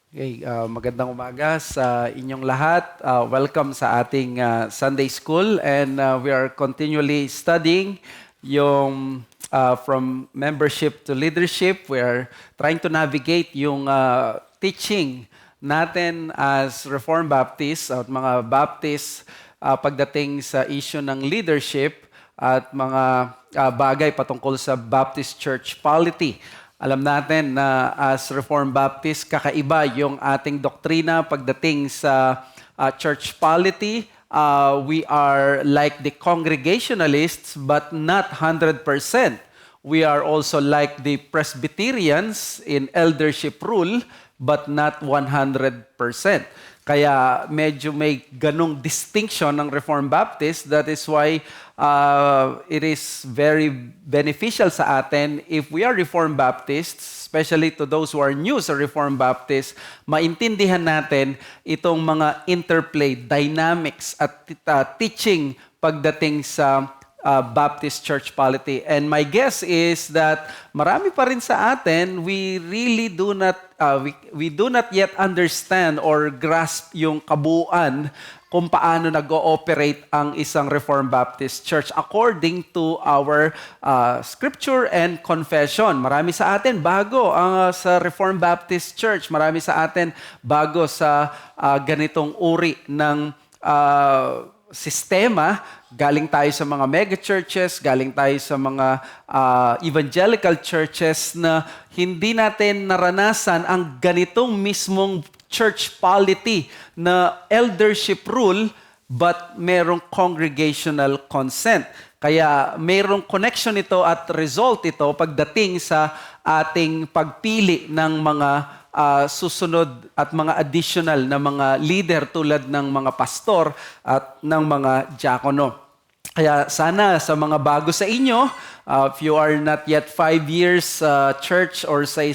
Okay, magandang umaga sa inyong lahat. Welcome sa ating Sunday School and we are continually studying yung from membership to leadership. We are trying to navigate yung teaching natin as Reformed Baptists at mga Baptists pagdating sa issue ng leadership at mga bagay patungkol sa Baptist Church polity. Alam natin na as Reformed Baptist, kakaiba yung ating doktrina pagdating sa church polity. We are like the Congregationalists but not 100%. We are also like the Presbyterians in eldership rule but not 100%. Kaya medyo may ganong distinction ng Reformed Baptist. That is why it is very beneficial sa atin if we are Reformed Baptists, especially to those who are new sa Reformed Baptist, maintindihan natin itong mga interplay, dynamics at teaching pagdating sa Baptist church polity. And my guess is that marami pa rin sa atin, we really do not we do not yet understand or grasp yung kabuuan kung paano nag-ooperate ang isang Reformed Baptist Church according to our scripture and confession. Marami sa atin bago sa Reformed Baptist Church. Marami sa atin bago sa ganitong uri ng sistema. Galing tayo sa mga mega churches, galing tayo sa mga evangelical churches na hindi natin naranasan ang ganitong mismong church polity na eldership rule but merong congregational consent. Kaya merong connection ito at result ito pagdating sa ating pagpili ng mga susunod at mga additional na mga leader tulad ng mga pastor at ng mga diakono. Kaya sana sa mga bago sa inyo, if you are not yet 5 years church or sa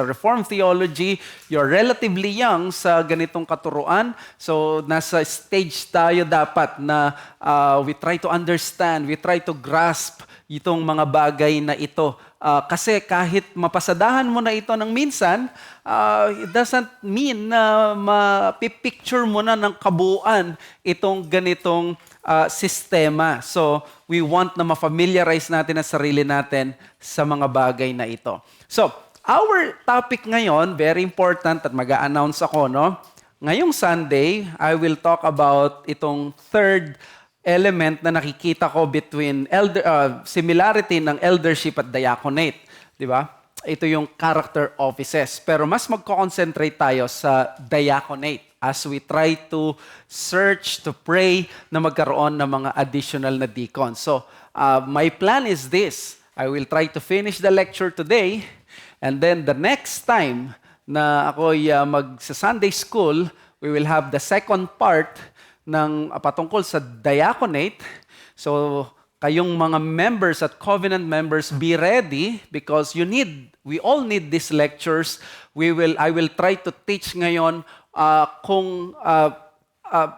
Reformed theology, you're relatively young sa ganitong katuruan. So nasa stage tayo dapat na we try to understand, we try to grasp itong mga bagay na ito. Kasi kahit mapasadahan mo na ito ng minsan, it doesn't mean na mapipicture mo na ng kabuuan itong ganitong sistema. So, we want na ma-familiarize natin ang sarili natin sa mga bagay na ito. So, our topic ngayon, very important at mag-a-announce ako, no? Ngayong Sunday, I will talk about itong third element na nakikita ko between similarity ng eldership at diaconate, di ba? Ito yung character offices. Pero mas magko-concentrate tayo sa diaconate as we try to search, to pray na magkaroon ng mga additional na deacons. So, my plan is this. I will try to finish the lecture today and then the next time na ako'y mag-Sunday school, we will have the second part ng patungkol sa diaconate. So, kayong mga members at covenant members, be ready because we all need these lectures. I will try to teach ngayon kung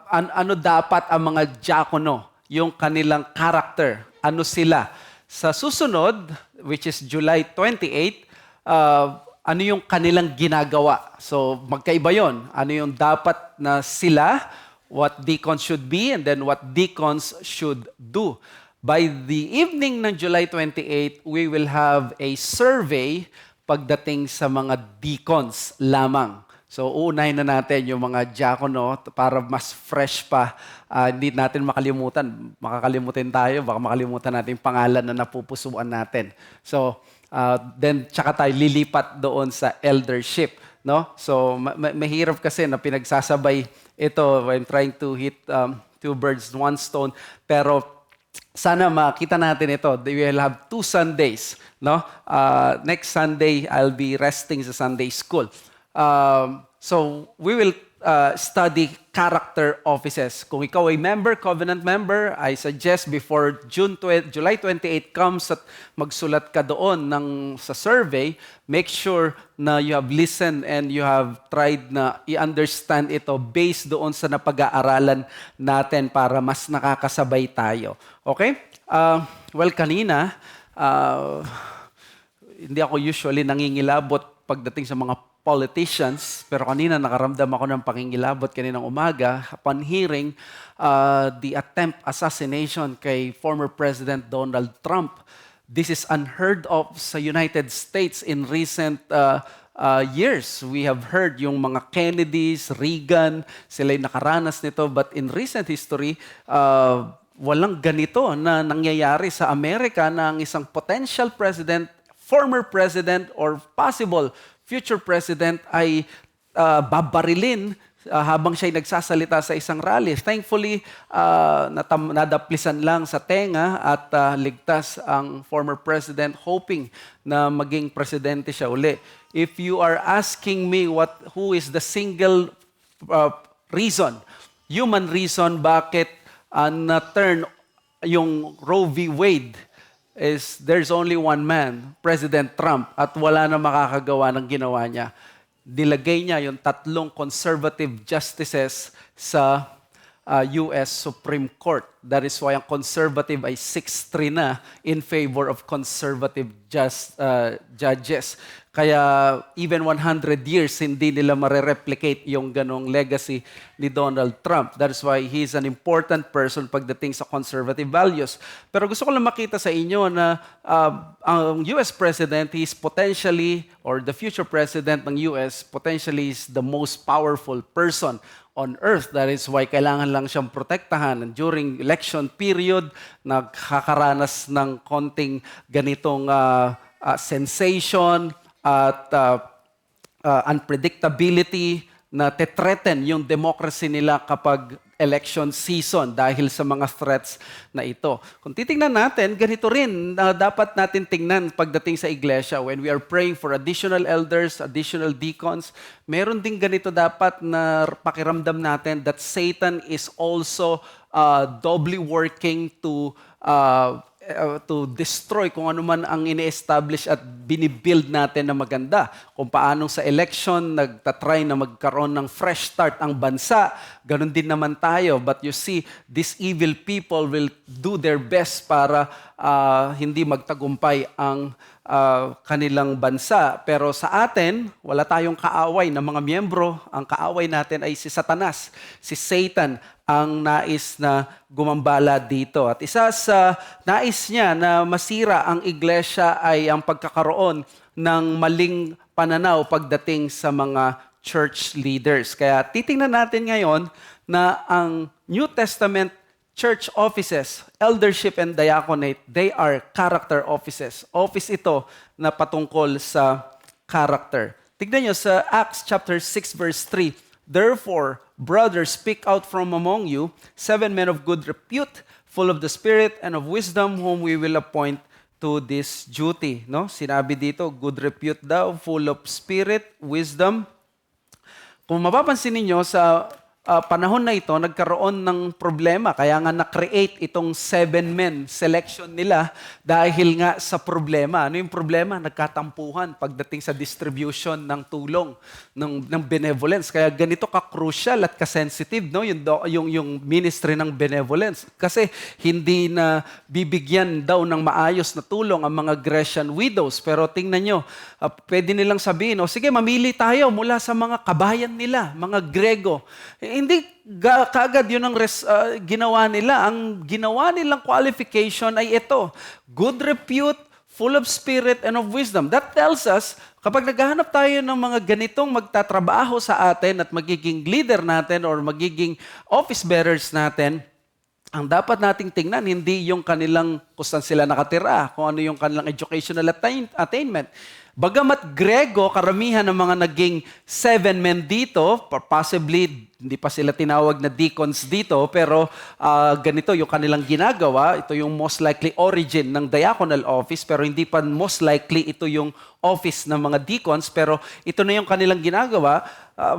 ano dapat ang mga diakono, yung kanilang character, ano sila. Sa susunod, which is July 28, ano yung kanilang ginagawa. So, magkaiba yon. Ano yung dapat na sila, what deacons should be, and then what deacons should do. By the evening ng July 28, we will have a survey pagdating sa mga deacons lamang. So, uunahin na natin yung mga diakono para mas fresh pa. Hindi natin makalimutan. Makakalimutin tayo, baka makalimutan natin yung pangalan na napupusuan natin. So, then tsaka tayo lilipat doon sa eldership. No? So, mahirap kasi na pinagsasabay ito. I'm trying to hit two birds, one stone. Pero sana makita natin ito. We will have 2 Sundays. No? Next Sunday, I'll be resting sa Sunday school. So, we will study character offices. Kung ikaw ay covenant member, I suggest before July 28 comes at magsulat ka doon sa survey, make sure na you have listened and you have tried na i-understand ito based doon sa napag-aaralan natin para mas nakakasabay tayo. Okay? Well, kanina, hindi ako usually nangingilabot pagdating sa mga politicians, pero kanina nakaramdam ako ng pangingilabot kaninang umaga upon hearing the attempt assassination kay former President Donald Trump. This is unheard of sa United States in recent years. We have heard yung mga Kennedys, Reagan, sila'y nakaranas nito. But in recent history, walang ganito na nangyayari sa Amerika na ang isang potential president, former president, or possible future president ay babarilin habang siya'y nagsasalita sa isang rally. Thankfully, nadaplisan lang sa tenga at ligtas ang former president, hoping na maging presidente siya uli. If you are asking me who is the single reason, human reason, bakit na-turn yung Roe v. Wade, is there's only one man, President Trump, at wala na makakagawa ng ginawa niya. Nilagay niya yung 3 conservative justices sa US Supreme Court. That is why ang conservative ay 6-3 na in favor of conservative judges. Kaya even 100 years, hindi nila marereplicate yung ganong legacy ni Donald Trump. That is why he's an important person pagdating sa conservative values. Pero gusto ko lang makita sa inyo na ang US President, he is potentially, or the future President ng US, potentially is the most powerful person on earth. That is why kailangan lang siyang protektahan. And during election period, nakakaranas ng konting ganitong sensation at unpredictability na tetreten yung democracy nila kapag election season dahil sa mga threats na ito. Kung titingnan natin, ganito rin dapat natin tingnan pagdating sa iglesia. When we are praying for additional elders, additional deacons, meron din ganito dapat na pakiramdam natin that Satan is also doubly working to destroy kung ano man ang ini-establish at binibuild natin na maganda. Kung paanong sa election, nagtatry na magkaroon ng fresh start ang bansa, ganun din naman tayo. But you see, these evil people will do their best para hindi magtagumpay ang kanilang bansa. Pero sa atin, wala tayong kaaway na mga miyembro. Ang kaaway natin ay si Satanas, si Satan, ang nais na gumambala dito. At isa sa nais niya na masira ang iglesia ay ang pagkakaroon ng maling pananaw pagdating sa mga church leaders. Kaya titingnan natin ngayon na ang New Testament church offices, eldership and diaconate, they are character offices. Office ito na patungkol sa character. Tignan nyo sa Acts chapter 6 verse 3. Therefore, brothers, speak out from among you 7 men of good repute, full of the Spirit and of wisdom, whom we will appoint to this duty. No? Sinabi dito, good repute daw, full of Spirit, wisdom. Kung mapapansin ninyo sa panahon na ito, nagkaroon ng problema. Kaya nga na-create itong 7 men selection nila dahil nga sa problema. Ano yung problema? Nagkatampuhan pagdating sa distribution ng tulong, ng benevolence. Kaya ganito ka-crucial at ka-sensitive no? yung ministry ng benevolence. Kasi hindi na bibigyan daw ng maayos na tulong ang mga Grecian widows. Pero tingnan nyo, pwede nilang sabihin, sige, mamili tayo mula sa mga kabayan nila, mga Grego. Hindi kaagad yun ang ginawa nila. Ang ginawa nilang qualification ay ito, good repute, full of spirit and of wisdom. That tells us, kapag naghahanap tayo ng mga ganitong magtatrabaho sa atin at magiging leader natin or magiging office bearers natin, ang dapat nating tingnan, hindi yung kanilang kung saan sila nakatira, kung ano yung kanilang educational attainment. Bagamat Grego, karamihan ng mga naging 7 men dito, possibly hindi pa sila tinawag na deacons dito, pero ganito yung kanilang ginagawa. Ito yung most likely origin ng diaconal office, pero hindi pa most likely ito yung office ng mga deacons, pero ito na yung kanilang ginagawa.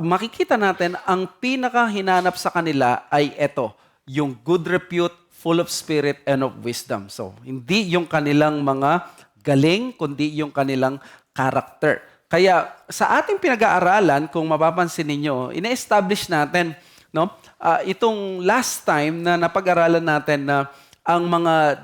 Makikita natin, ang pinakahinanap sa kanila ay ito, yung good repute, full of spirit and of wisdom. So, hindi yung kanilang mga galing, kundi yung kanilang character. Kaya sa ating pinag-aaralan, kung mapapansin ninyo, ina-establish natin no, itong last time na napag-aralan natin na ang mga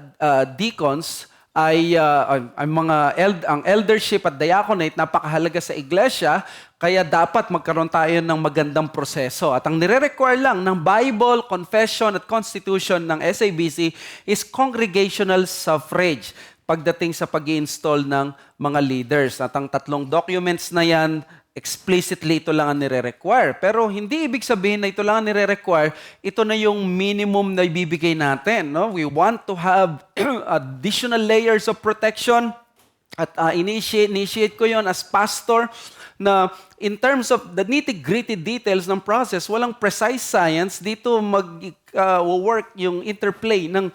deacons ang eldership at diaconate napakahalaga sa iglesia Kaya dapat magkaroon tayo ng magandang proseso. At ang nire-require lang ng Bible, Confession at Constitution ng SABC is congregational suffrage pagdating sa pag-i-install ng mga leaders. At ang tatlong documents na yan, explicitly ito lang ang nire-require. Pero hindi ibig sabihin na ito lang ang nire-require, ito na yung minimum na ibibigay natin. No? We want to have additional layers of protection. At initiate ko yon as pastor na in terms of the nitty-gritty details ng process, walang precise science. Dito mag-work yung interplay ng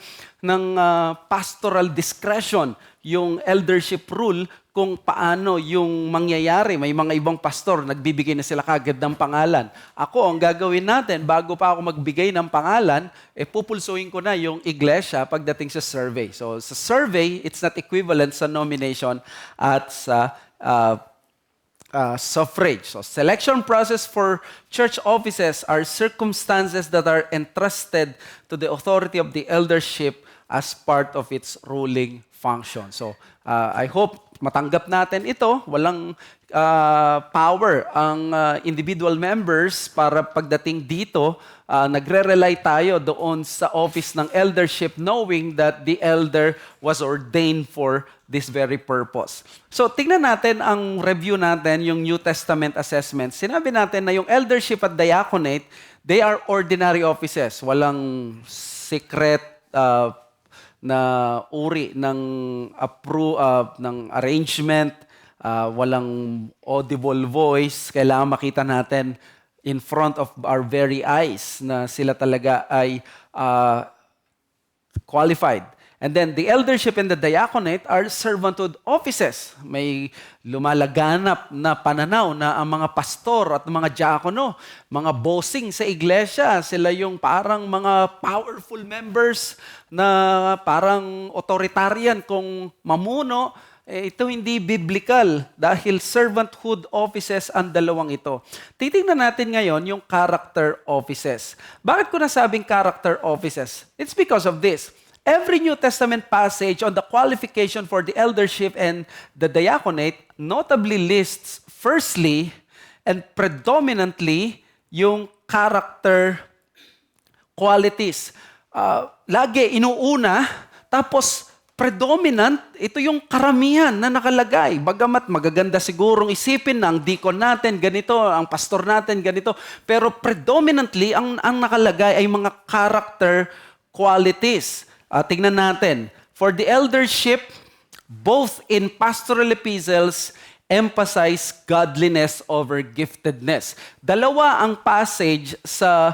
pastoral discretion, yung eldership rule, kung paano yung mangyayari. May mga ibang pastor, nagbibigay na sila kagad ng pangalan. Ako, ang gagawin natin, bago pa ako magbigay ng pangalan, pupulsuhin ko na yung iglesia pagdating sa survey. So, sa survey, it's not equivalent sa nomination at sa suffrage. So, selection process for church offices are circumstances that are entrusted to the authority of the eldership as part of its ruling function. So, I hope matanggap natin ito. Walang power ang individual members para pagdating dito, nagre-rely tayo doon sa office ng eldership knowing that the elder was ordained for this very purpose. So, tingnan natin ang review natin, yung New Testament assessment. Sinabi natin na yung eldership at diaconate, they are ordinary offices. Walang secret na uri ng ng arrangement, walang audible voice. Kailangan makita natin in front of our very eyes na sila talaga ay qualified. And then the eldership and the diaconate are servanthood offices. May lumalaganap na pananaw na ang mga pastor at mga diakono, mga bossing sa iglesia, sila yung parang mga powerful members na parang authoritarian kung mamuno. Ito hindi biblical dahil servanthood offices ang dalawang ito. Titingnan natin ngayon yung character offices. Bakit ko nasabing character offices? It's because of this. Every New Testament passage on the qualification for the eldership and the diaconate notably lists firstly and predominantly yung character qualities. Lagi inuuna, tapos predominant, ito yung karamihan na nakalagay. Bagamat magaganda sigurong isipin na ang deacon natin ganito, ang pastor natin ganito, pero predominantly ang nakalagay ay mga character qualities. Tingnan natin. For the eldership, both in pastoral epistles, emphasize godliness over giftedness. Dalawa ang passage sa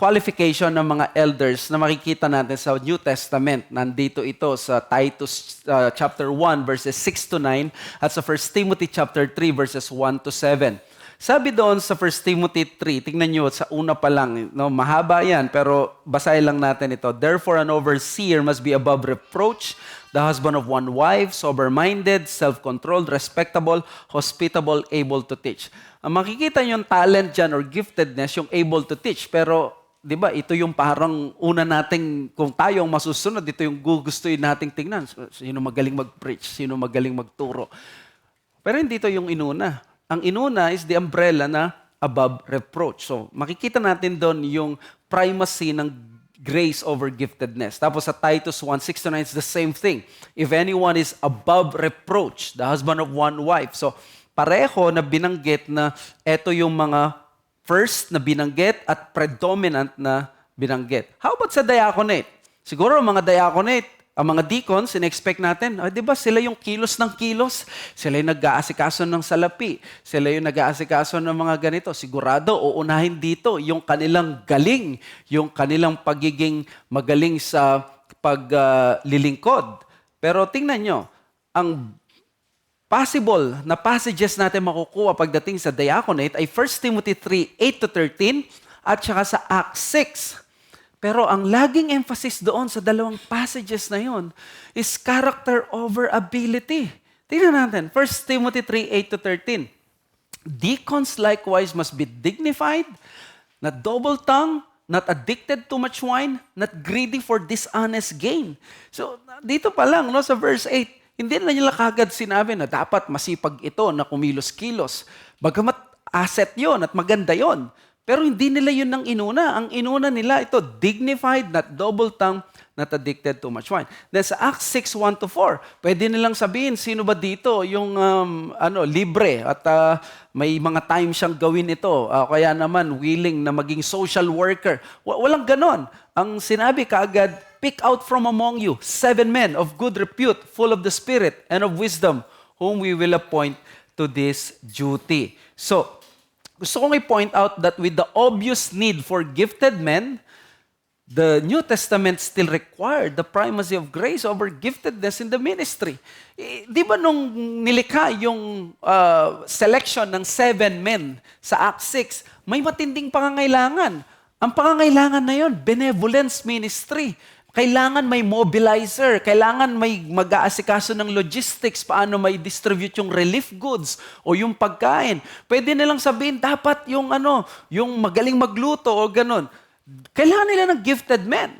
qualification ng mga elders na makikita natin sa New Testament. Nandito ito sa Titus chapter 1 verses 6 to 9 at sa 1 Timothy chapter 3 verses 1 to 7. Sabi doon sa 1 Timothy 3, tingnan nyo sa una pa lang, no, mahaba yan, pero basahin lang natin ito. Therefore, an overseer must be above reproach, the husband of one wife, sober-minded, self-controlled, respectable, hospitable, able to teach. Ang makikita nyo yung talent dyan or giftedness, yung able to teach. Pero, di ba, ito yung parang una nating, kung tayo ang masusunod, ito yung gugustuhin nating tingnan. Sino magaling mag-preach, sino magaling magturo. Pero hindi ito yung inuna. Ang inuna is the umbrella na above reproach. So, makikita natin doon yung primacy ng grace over giftedness. Tapos sa Titus 1:6-9, it's the same thing. If anyone is above reproach, the husband of one wife. So, pareho na binanggit na ito yung mga first na binanggit at predominant na binanggit. How about sa diaconate? Siguro mga diaconate, ang mga deacons, in-expect natin, di ba sila yung kilos ng kilos? Sila yung nag-aasikaso ng salapi. Sila yung nag-aasikaso ng mga ganito. Sigurado, uunahin dito yung kanilang galing, yung kanilang pagiging magaling sa paglilingkod. Pero tingnan nyo, ang possible na passages natin makukuha pagdating sa diaconate ay 1 Timothy 3:8-13 at saka sa Acts 6. Pero ang laging emphasis doon sa dalawang passages na yon is character over ability. Tingnan natin, 1 Timothy 3:8-13. Deacons likewise must be dignified, not double-tongued, not addicted to much wine, not greedy for dishonest gain. So, dito pa lang, no, sa verse 8, hindi na nila kagad sinabi na dapat masipag ito na kumilos-kilos. Bagamat asset yon at maganda yon. Pero hindi nila yun ang inuna. Ang inuna nila, ito, dignified, not double-tongued, not addicted to much wine. Then sa Acts 6:1-4, pwede nilang sabihin, sino ba dito yung libre at may mga time siyang gawin ito. Kaya naman, willing na maging social worker. Walang ganon. Ang sinabi kaagad, pick out from among you 7 men of good repute, full of the Spirit and of wisdom, whom we will appoint to this duty. So, gusto kong i-point out that with the obvious need for gifted men, the New Testament still required the primacy of grace over giftedness in the ministry. Di ba nung nilikha yung selection ng 7 men sa Acts 6, may matinding pangangailangan. Ang pangangailangan na yon, benevolence ministry. Kailangan may mobilizer, kailangan may mag-aasikaso ng logistics, paano may distribute yung relief goods o yung pagkain. Pwede nilang sabihin, dapat yung magaling magluto o ganun. Kailangan nila ng gifted men.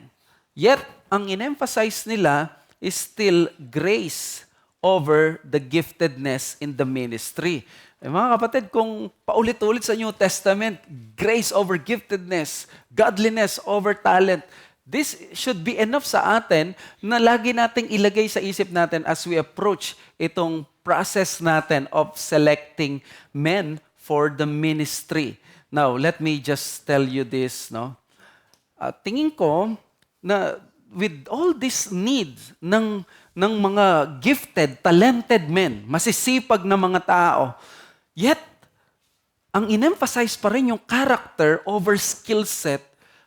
Yet, ang in-emphasize nila is still grace over the giftedness in the ministry. Mga kapatid, kung paulit-ulit sa New Testament, grace over giftedness, godliness over talent, this should be enough sa atin na lagi nating ilagay sa isip natin as we approach itong process natin of selecting men for the ministry. Now, let me just tell you this, no? Tingin ko na with all these needs ng mga gifted, talented men, masisipag na mga tao, yet, ang in-emphasize pa rin yung character over skill set.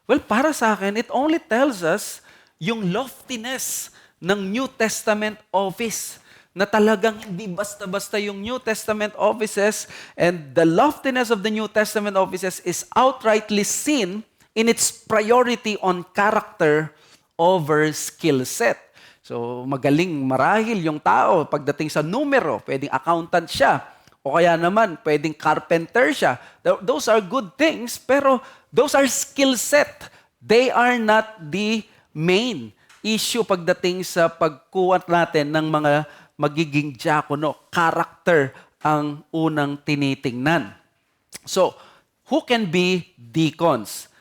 Well, para sa akin, it only tells us yung loftiness ng New Testament office na talagang hindi basta-basta yung New Testament offices, and the loftiness of the New Testament offices is outrightly seen in its priority on character over skill set. So, magaling marahil yung tao pagdating sa numero, pwedeng accountant siya, o kaya naman pwedeng carpenter siya. Those are good things, pero those are skill set. They are not the main issue pagdating sa pagkuha natin ng mga magiging diakono. Character ang unang tinitingnan. So, who can be deacons?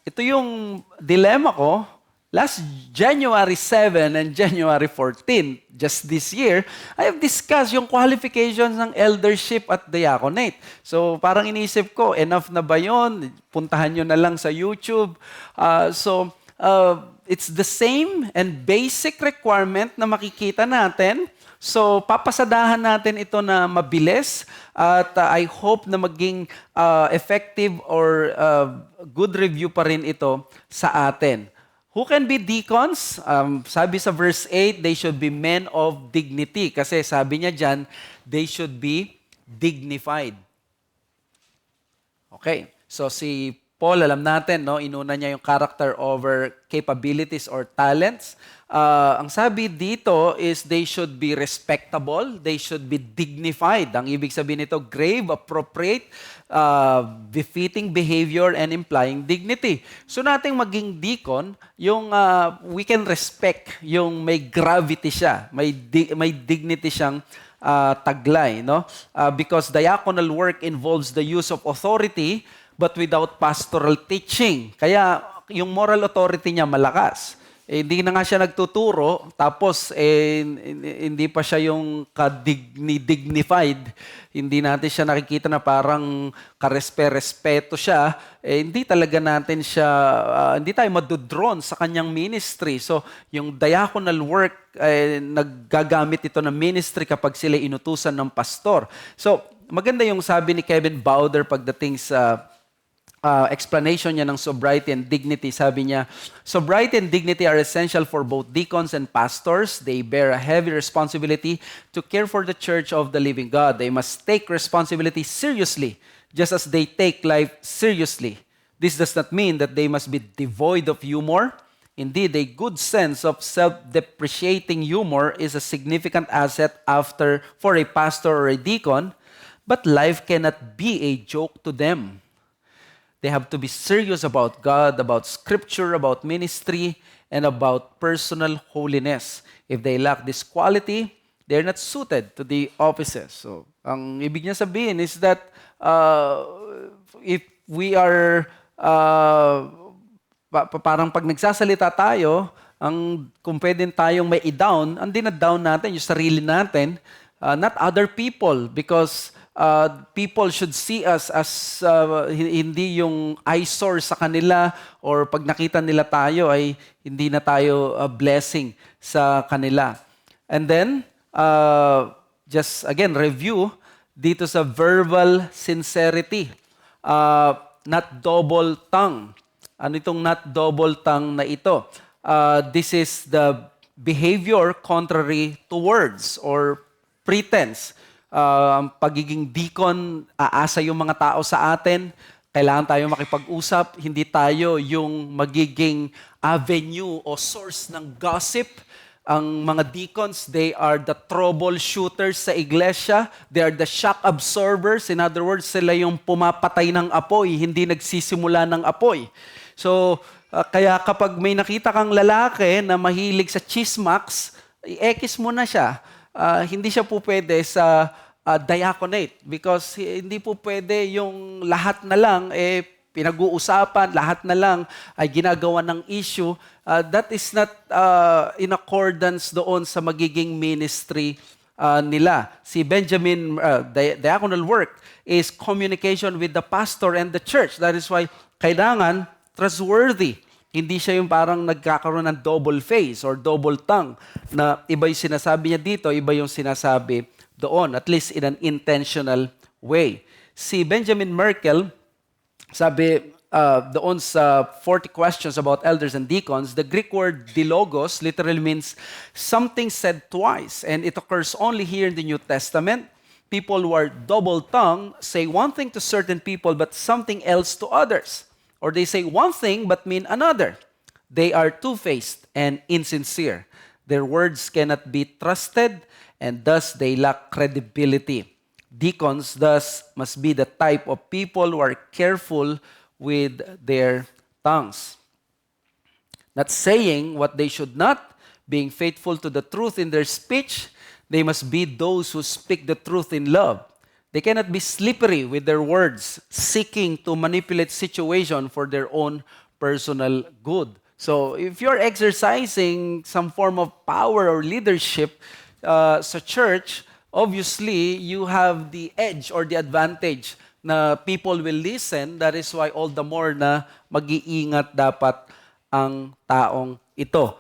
Ito yung dilemma ko. Last January 7 and January 14, just this year, I have discussed yung qualifications ng eldership at diaconate. So parang inisip ko, enough na ba yun? Puntahan nyo na lang sa YouTube. It's the same and basic requirement na makikita natin. So papasadahan natin ito na mabilis at I hope na maging effective or good review pa rin ito sa atin. Who can be deacons? Sabi sa verse 8, they should be men of dignity. Kasi sabi niya dyan, they should be dignified. Okay, so si Paul, alam natin, no, inuna niya yung character over capabilities or talents. Ang sabi dito is they should be respectable, they should be dignified. Ang ibig sabihin nito, grave, appropriate, befitting behavior and implying dignity. So nating maging deacon, yung we can respect, yung may gravity siya, may dignity siyang taglay, no? Because diaconal work involves the use of authority but without pastoral teaching. Kaya yung moral authority niya malakas. Hindi na nga siya nagtuturo, tapos hindi pa siya yung dignified. Hindi natin siya nakikita na parang karespe-respeto siya. Hindi talaga natin siya, hindi tayo madudron sa kanyang ministry. So, yung diaconal work, naggagamit ito ng ministry kapag sila inutusan ng pastor. So, maganda yung sabi ni Kevin Bowder pagdating sa explanation niya ng sobriety and dignity. Sabi niya, sobriety and dignity are essential for both deacons and pastors. They bear a heavy responsibility to care for the church of the living God. They must take responsibility seriously, just as they take life seriously. This does not mean that they must be devoid of humor. Indeed, a good sense of self-depreciating humor is a significant asset for a pastor or a deacon, but life cannot be a joke to them. They have to be serious about God, about Scripture, about ministry, and about personal holiness. If they lack this quality, they're not suited to the offices. So, ang ibig niya sabihin is that if we are parang pag nagsasalita tayo, kung pwedeng tayong may i-down, ang dina-down natin yung sarili natin, not other people, because people should see us as hindi yung eyesore sa kanila, or pag nakita nila tayo ay hindi na tayo blessing sa kanila. And then, just again, review dito sa verbal sincerity. Not double tongue. Ano itong not double tongue na ito? This is the behavior contrary to words or pretense. Ang pagiging deacon, aasa yung mga tao sa atin, kailangan tayo makipag-usap, hindi tayo yung magiging avenue o source ng gossip. Ang mga deacons, they are the troubleshooters sa iglesia. They are the shock absorbers. In other words, sila yung pumapatay ng apoy, hindi nagsisimula ng apoy. So, kaya kapag may nakita kang lalaki na mahilig sa chismax, i-ekis mo na siya. Hindi siya po pwede sa diaconate, because hindi po pwede yung lahat na lang pinag-uusapan, lahat na lang ay ginagawa ng issue. That is not in accordance doon sa magiging ministry nila. Si Benjamin, diaconal work is communication with the pastor and the church. That is why kailangan trustworthy. Hindi siya yung parang nagkakaroon ng double face or double tongue na iba yung sinasabi niya dito, iba yung sinasabi doon, at least in an intentional way. Si Benjamin Merkel, sabi doon sa 40 questions about elders and deacons, the Greek word dilogos literally means something said twice, and it occurs only here in the New Testament. People who are double-tongued say one thing to certain people but something else to others. Or they say one thing but mean another. They are two-faced and insincere. Their words cannot be trusted, and thus they lack credibility. Deacons thus must be the type of people who are careful with their tongues. Not saying what they should not, being faithful to the truth in their speech, they must be those who speak the truth in love. They cannot be slippery with their words, seeking to manipulate situation for their own personal good. So if you're exercising some form of power or leadership sa church, obviously, you have the edge or the advantage na people will listen. That is why all the more na mag-iingat dapat ang taong ito.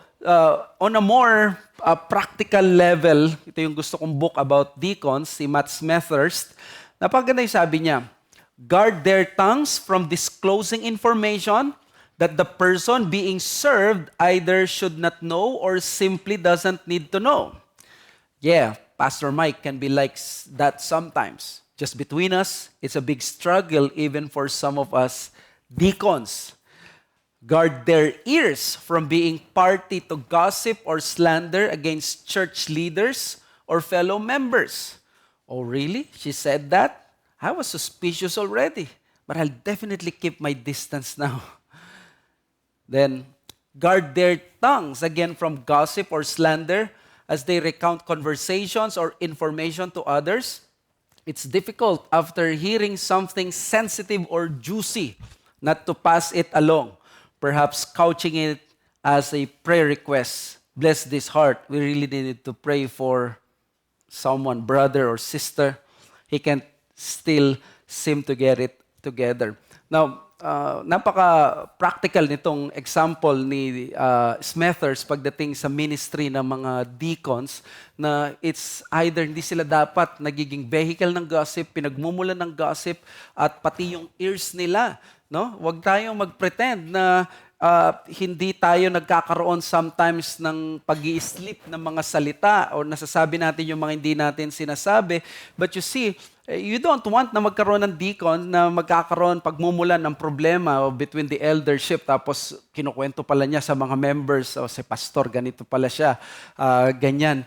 On a more practical level, ito yung gusto kong book about deacons, si Matt Smethurst. Napaganda yung sabi niya, guard their tongues from disclosing information that the person being served either should not know or simply doesn't need to know. Yeah, Pastor Mike can be like that sometimes. Just between us, it's a big struggle even for some of us deacons. Guard their ears from being party to gossip or slander against church leaders or fellow members. Oh, really? She said that? I was suspicious already, but I'll definitely keep my distance now. Then, guard their tongues again from gossip or slander as they recount conversations or information to others. It's difficult after hearing something sensitive or juicy not to pass it along, perhaps couching it as a prayer request. Bless this heart. We really need to pray for someone, brother or sister. He can't still seem to get it together. Now, napaka-practical nitong example ni Smethurst pagdating sa ministry ng mga deacons na it's either hindi sila dapat nagiging vehicle ng gossip, pinagmumulan ng gossip, at pati yung ears nila. No? Huwag tayong mag-pretend na hindi tayo nagkakaroon sometimes ng pag-i-slip ng mga salita o nasasabi natin yung mga hindi natin sinasabi. But you see, you don't want na magkaroon ng deacon na magkakaroon pagmumulan ng problema between the eldership tapos kinukwento pala niya sa mga members o si pastor, ganito pala siya, ganyan.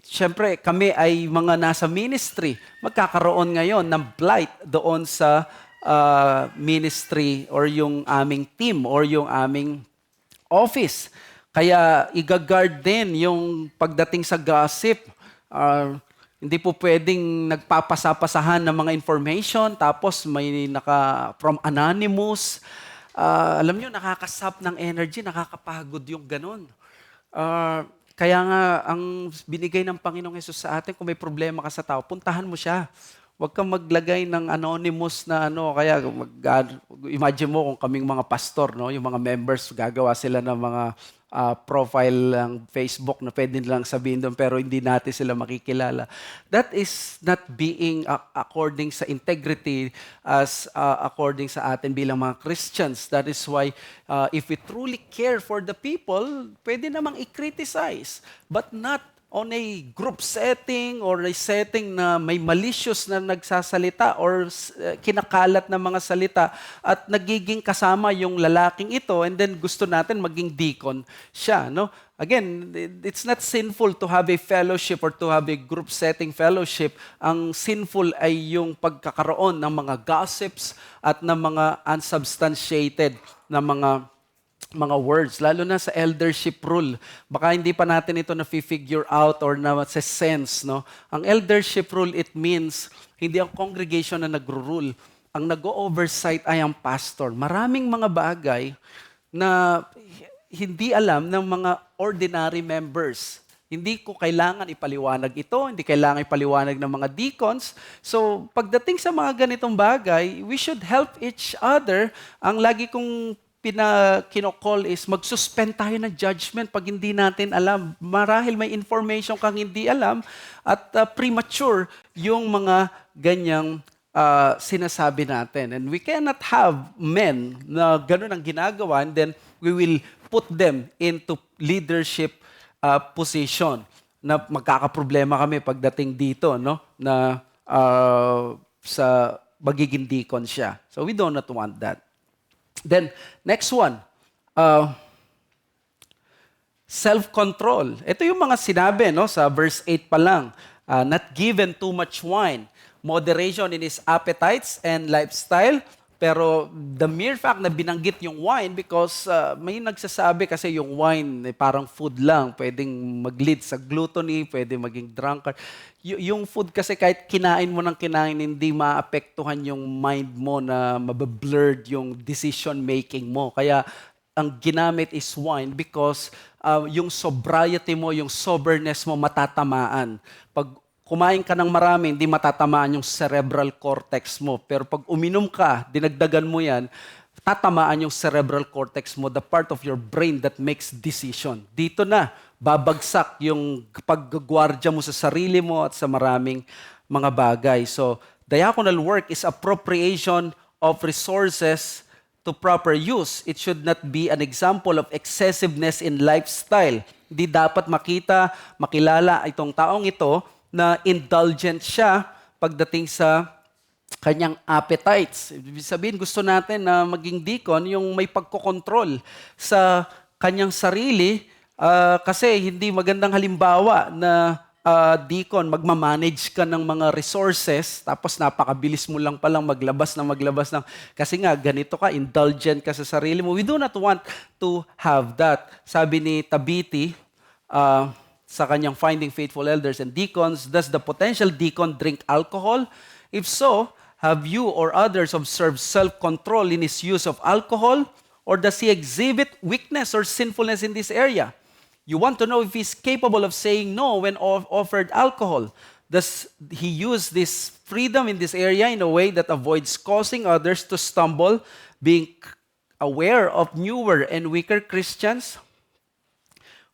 Siyempre, kami ay mga nasa ministry. Magkakaroon ngayon ng blight doon sa ministry or yung aming team or yung aming office. Kaya i-guard din yung pagdating sa gossip. Hindi po pwedeng nagpapasapasahan ng mga information tapos may from anonymous. Alam nyo, nakakasap ng energy, nakakapagod yung ganun. Kaya nga, ang binigay ng Panginoong Hesus sa atin, kung may problema ka sa tao, puntahan mo siya. Huwag kang maglagay ng anonymous na kaya imagine mo kung kaming mga pastor, no, yung mga members, gagawa sila ng mga profile ng Facebook na pwede nilang sabihin doon pero hindi natin sila makikilala. That is not being according sa integrity as according sa atin bilang mga Christians. That is why if we truly care for the people, pwede namang i-criticize, but not on a group setting or a setting na may malicious na nagsasalita or kinakalat na mga salita at nagiging kasama yung lalaking ito and then gusto natin maging deacon siya. No? Again, it's not sinful to have a fellowship or to have a group setting fellowship. Ang sinful ay yung pagkakaroon ng mga gossips at ng mga unsubstantiated na mga words, lalo na sa eldership rule. Baka hindi pa natin ito na-figure out or na-sense. No? Ang eldership rule, it means hindi ang congregation na nagro-rule. Ang nag-o-oversight ay ang pastor. Maraming mga bagay na hindi alam ng mga ordinary members. Hindi ko kailangan ipaliwanag ito, hindi kailangan ipaliwanag ng mga deacons. So, pagdating sa mga ganitong bagay, we should help each other. Ang lagi kong kinocall is mag-suspend tayo ng judgment pag hindi natin alam. Marahil may information kang hindi alam at premature yung mga ganyang sinasabi natin. And we cannot have men na ganun ang ginagawa and then we will put them into leadership position na magkakaproblema kami pagdating dito, no? Na sa magiging deacon siya. So we do not want that. Then, next one, self-control. Ito yung mga sinabi sa verse 8 pa lang. Not given too much wine, moderation in his appetites and lifestyle. Pero the mere fact na binanggit yung wine because may nagsasabi kasi yung wine parang food lang. Pwedeng mag-lead sa gluttony, pwede maging drunkard. Yung food kasi kahit kinain mo ng kinain, hindi maapektuhan yung mind mo na mabablurred yung decision making mo. Kaya ang ginamit is wine because yung sobriety mo, yung soberness mo matatamaan. Pag kumain ka ng marami, hindi matatamaan yung cerebral cortex mo. Pero pag uminom ka, dinagdagan mo yan, tatamaan yung cerebral cortex mo, the part of your brain that makes decision. Dito na, babagsak yung paggagwardya mo sa sarili mo at sa maraming mga bagay. So, diaconal work is appropriation of resources to proper use. It should not be an example of excessiveness in lifestyle. Hindi dapat makilala itong taong ito na indulgent siya pagdating sa kanyang appetites. Ibig sabihin, gusto natin na maging deacon yung may pagkokontrol sa kanyang sarili kasi hindi magandang halimbawa na deacon, magmamanage ka ng mga resources tapos napakabilis mo lang palang maglabas ng kasi nga ganito ka, indulgent ka sa sarili mo. We do not want to have that. Sabi ni Tabiti, sa kanyang Finding Faithful Elders and Deacons, does the potential deacon drink alcohol? If so, have you or others observed self-control in his use of alcohol? Or does he exhibit weakness or sinfulness in this area? You want to know if he's capable of saying no when offered alcohol. Does he use this freedom in this area in a way that avoids causing others to stumble, being aware of newer and weaker Christians?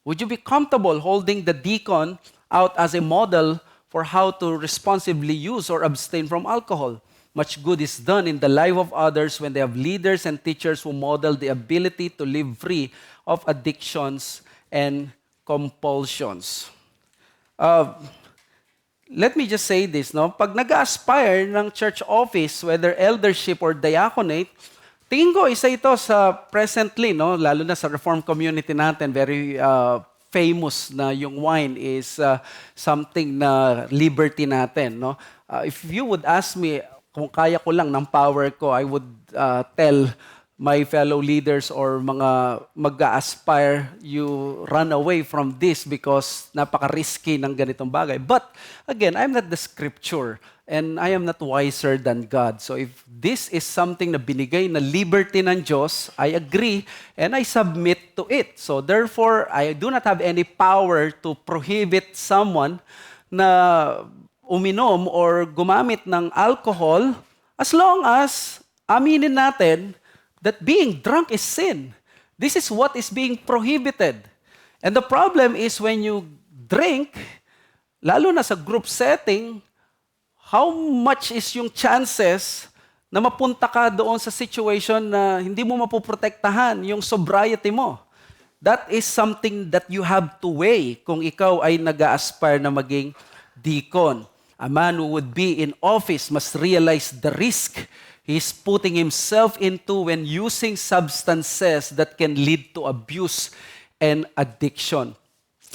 Would you be comfortable holding the deacon out as a model for how to responsibly use or abstain from alcohol? Much good is done in the life of others when they have leaders and teachers who model the ability to live free of addictions and compulsions. Let me just say this, no? Pag nag-aspire ng church office, whether eldership or diaconate, tingin ko isa ito sa presently, no, lalo na sa Reformed community natin, very famous na yung wine is something na liberty natin, no. If you would ask me kung kaya ko lang ng power ko, I would tell my fellow leaders or mga mag-aspire, you run away from this because napaka-risky ng ganitong bagay. But again, I'm not the scripture and I am not wiser than God. So if this is something na binigay na liberty ng Diyos, I agree and I submit to it. So therefore, I do not have any power to prohibit someone na uminom or gumamit ng alcohol as long as aminin natin that being drunk is sin. This is what is being prohibited. And the problem is when you drink, lalo na sa group setting, how much is yung chances na mapunta ka doon sa situation na hindi mo mapoprotektahan yung sobriety mo? That is something that you have to weigh kung ikaw ay nag-aspire na maging deacon. A man who would be in office must realize the risk he's putting himself into when using substances that can lead to abuse and addiction.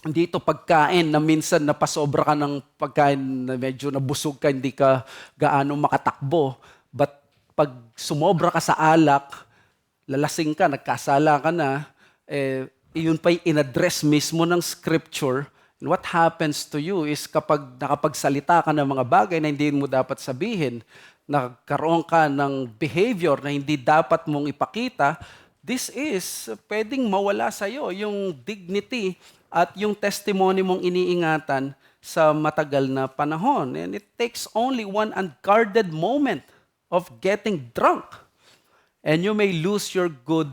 Hindi ito pagkain na minsan napasobra ka ng pagkain na medyo nabusog ka, hindi ka gaano makatakbo. But pag sumobra ka sa alak, lalasing ka, nagkasala ka na, yun pa'y in-address mismo ng scripture. And what happens to you is kapag nakapagsalita ka ng mga bagay na hindi mo dapat sabihin, nagkaroon ka ng behavior na hindi dapat mong ipakita, this is pwedeng mawala sa'yo yung dignity at yung testimony mong iniingatan sa matagal na panahon. And it takes only one unguarded moment of getting drunk and you may lose your good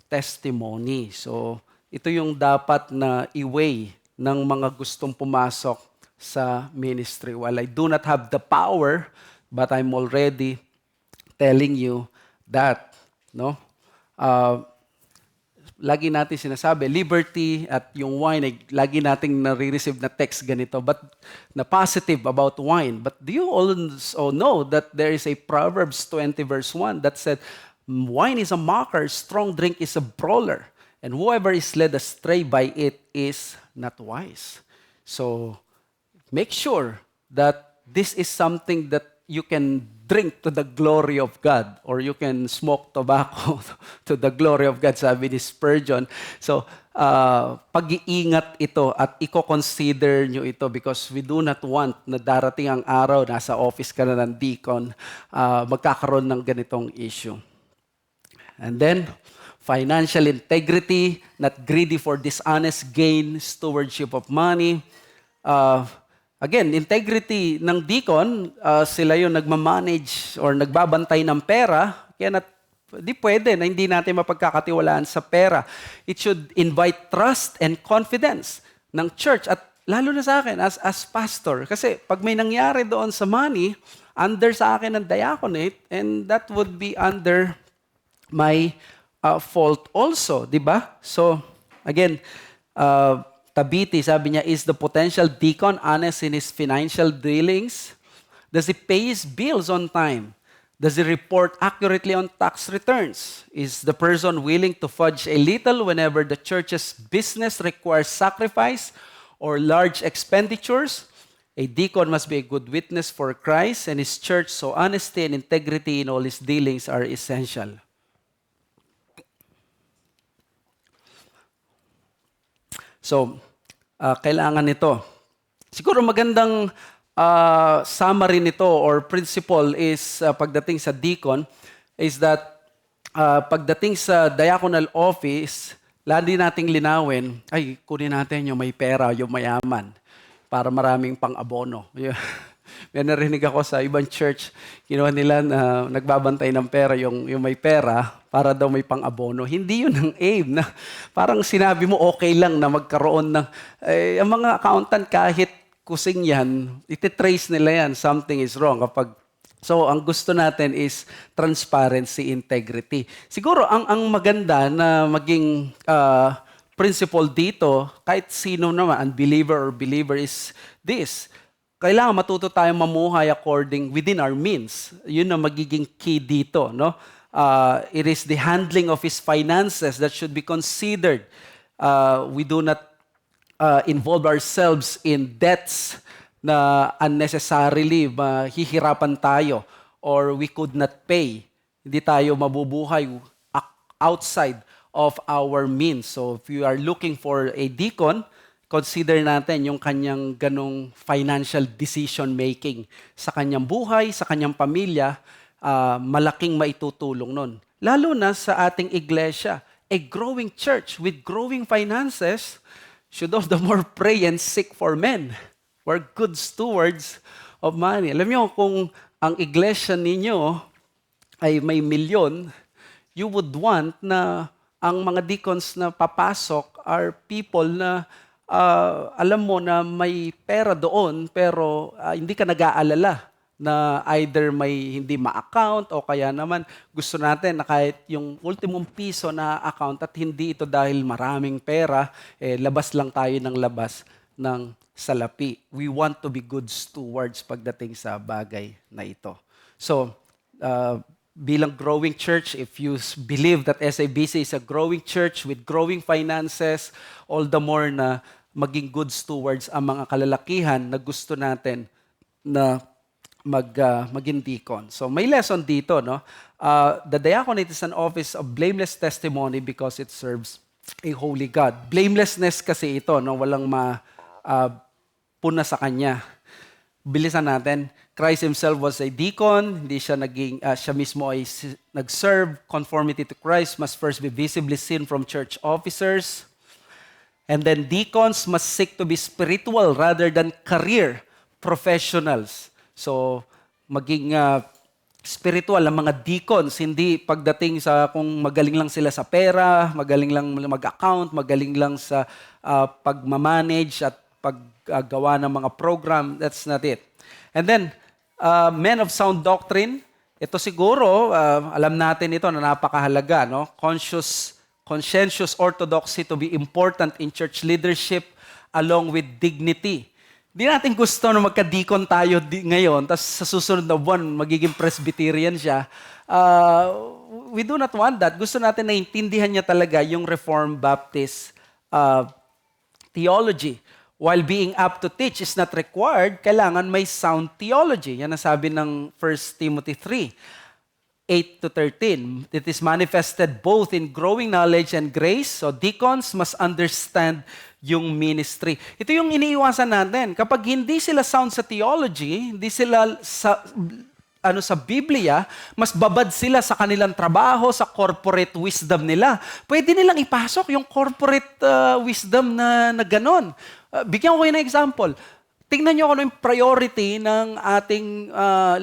testimony. So, ito yung dapat na i-weigh ng mga gustong pumasok sa ministry. While I do not have the power, but I'm already telling you that, no? Lagi natin sinasabi, liberty at yung wine, ay lagi nating nare-receive na text ganito, but na positive about wine. But do you also know that there is a Proverbs 20 verse 1 that said, wine is a mocker, strong drink is a brawler, and whoever is led astray by it is not wise. So, make sure that this is something that you can drink to the glory of God or you can smoke tobacco to the glory of God, sabi ni Spurgeon. So, pag-iingat ito at i-consider nyo ito because we do not want na darating ang araw, nasa office ka na ng deacon, magkakaroon ng ganitong issue. And then, financial integrity, not greedy for dishonest gain, stewardship of money. Again, integrity ng deacon, sila yung nagmamanage or nagbabantay ng pera, kaya di pwede na hindi natin mapagkakatiwalaan sa pera. It should invite trust and confidence ng church at lalo na sa akin as pastor. Kasi pag may nangyari doon sa money, under sa akin ang diaconate and that would be under my fault also, di ba? So, again, Tabiti, sabi niya, is the potential deacon honest in his financial dealings? Does he pay his bills on time? Does he report accurately on tax returns? Is the person willing to fudge a little whenever the church's business requires sacrifice or large expenditures? A deacon must be a good witness for Christ and his church, so honesty and integrity in all his dealings are essential. So, kailangan nito. Siguro magandang summary nito or principle is pagdating sa deacon is that pagdating sa diaconal office, lagi nating linawin, ay kunin natin yung may pera, yung mayaman para maraming pang-abono. May narinig ako sa ibang church, kinuha nila na nagbabantay ng pera yung may pera para daw may pang-abono. Hindi yun ang aim. Na, parang sinabi mo okay lang na magkaroon ng... ang mga accountant kahit kusing yan, ititrace nila yan. Something is wrong. So, ang gusto natin is transparency, integrity. Siguro, ang maganda na maging principle dito, kahit sino naman, unbeliever or believer, is this. Kailangan matuto tayong mamuhay within our means. Yun ang magiging key dito, no? It is the handling of his finances that should be considered. We do not involve ourselves in debts na unnecessarily mahihirapan tayo or we could not pay. Hindi tayo mabubuhay outside of our means. So if you are looking for a deacon, consider natin yung kanyang ganong financial decision making sa kanyang buhay, sa kanyang pamilya, malaking maitutulong nun. Lalo na sa ating iglesia, a growing church with growing finances should all the more pray and seek for men. We're good stewards of money. Alam niyo, kung ang iglesia ninyo ay may milyon, you would want na ang mga deacons na papasok are people na alam mo na may pera doon pero hindi ka nag-aalala na either may hindi ma-account o kaya naman gusto natin na kahit yung ultimong piso na account at hindi ito dahil maraming pera, labas lang tayo ng labas ng salapi. We want to be good stewards pagdating sa bagay na ito. So, bilang growing church, if you believe that SABC is a growing church with growing finances, all the more na maging good stewards ang mga kalalakihan na gusto natin na maging deacon. So may lesson dito, no? The diaconate is an office of blameless testimony because it serves a holy God. Blamelessness kasi ito, no? Walang puna sa kanya. Bilisan natin. Christ himself was a deacon. Hindi siya siya mismo ay nag-serve. Conformity to Christ must first be visibly seen from church officers. And then deacons must seek to be spiritual rather than career professionals. So, maging spiritual ang mga deacons, hindi pagdating sa kung magaling lang sila sa pera, magaling lang mag-account, magaling lang sa pagmamanage at paggawa ng mga program. That's not it. And then, men of sound doctrine, ito siguro, alam natin ito na napakahalaga, no? Conscientious orthodoxy to be important in church leadership along with dignity. Di natin gusto na magka-deacon tayo ngayon, tapos sa susunod na buwan, magiging Presbyterian siya. We do not want that. Gusto natin na intindihan niya talaga yung Reformed Baptist theology. While being up to teach is not required, kailangan may sound theology. Yan ang sabi ng 1 Timothy 3:8-13. It is manifested both in growing knowledge and grace. So deacons must understand yung ministry. Ito yung iniiwasan natin. Kapag hindi sila sound sa theology, hindi sila sa Biblia, mas babad sila sa kanilang trabaho, sa corporate wisdom nila. Pwede nilang ipasok yung corporate wisdom na ganon. Bigyan ko kayo ng example. Tingnan nyo kung ano yung priority ng ating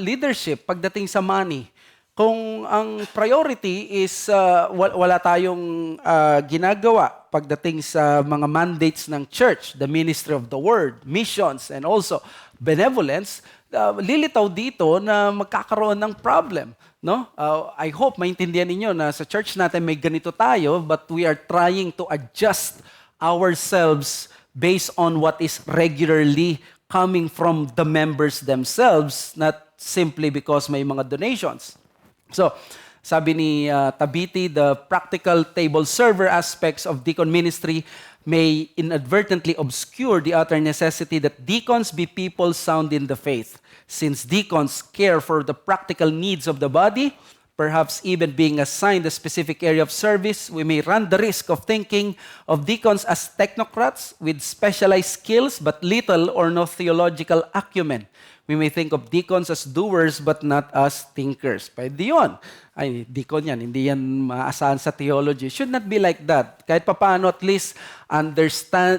leadership pagdating sa money. Kung ang priority is wala tayong ginagawa pagdating sa mga mandates ng church, the ministry of the word, missions, and also benevolence, lilitaw dito na magkakaroon ng problem. No? I hope maintindihan ninyo na sa church natin may ganito tayo, but we are trying to adjust ourselves based on what is regularly coming from the members themselves, not simply because may mga donations. So, sabi ni Tabiti, the practical table server aspects of deacon ministry may inadvertently obscure the utter necessity that deacons be people sound in the faith. Since deacons care for the practical needs of the body, perhaps even being assigned a specific area of service, we may run the risk of thinking of deacons as technocrats with specialized skills but little or no theological acumen. We may think of deacons as doers but not as thinkers. Pwede yun. Ay, deacon yan. Hindi yan maasahan sa theology. Should not be like that. Kahit papaano at least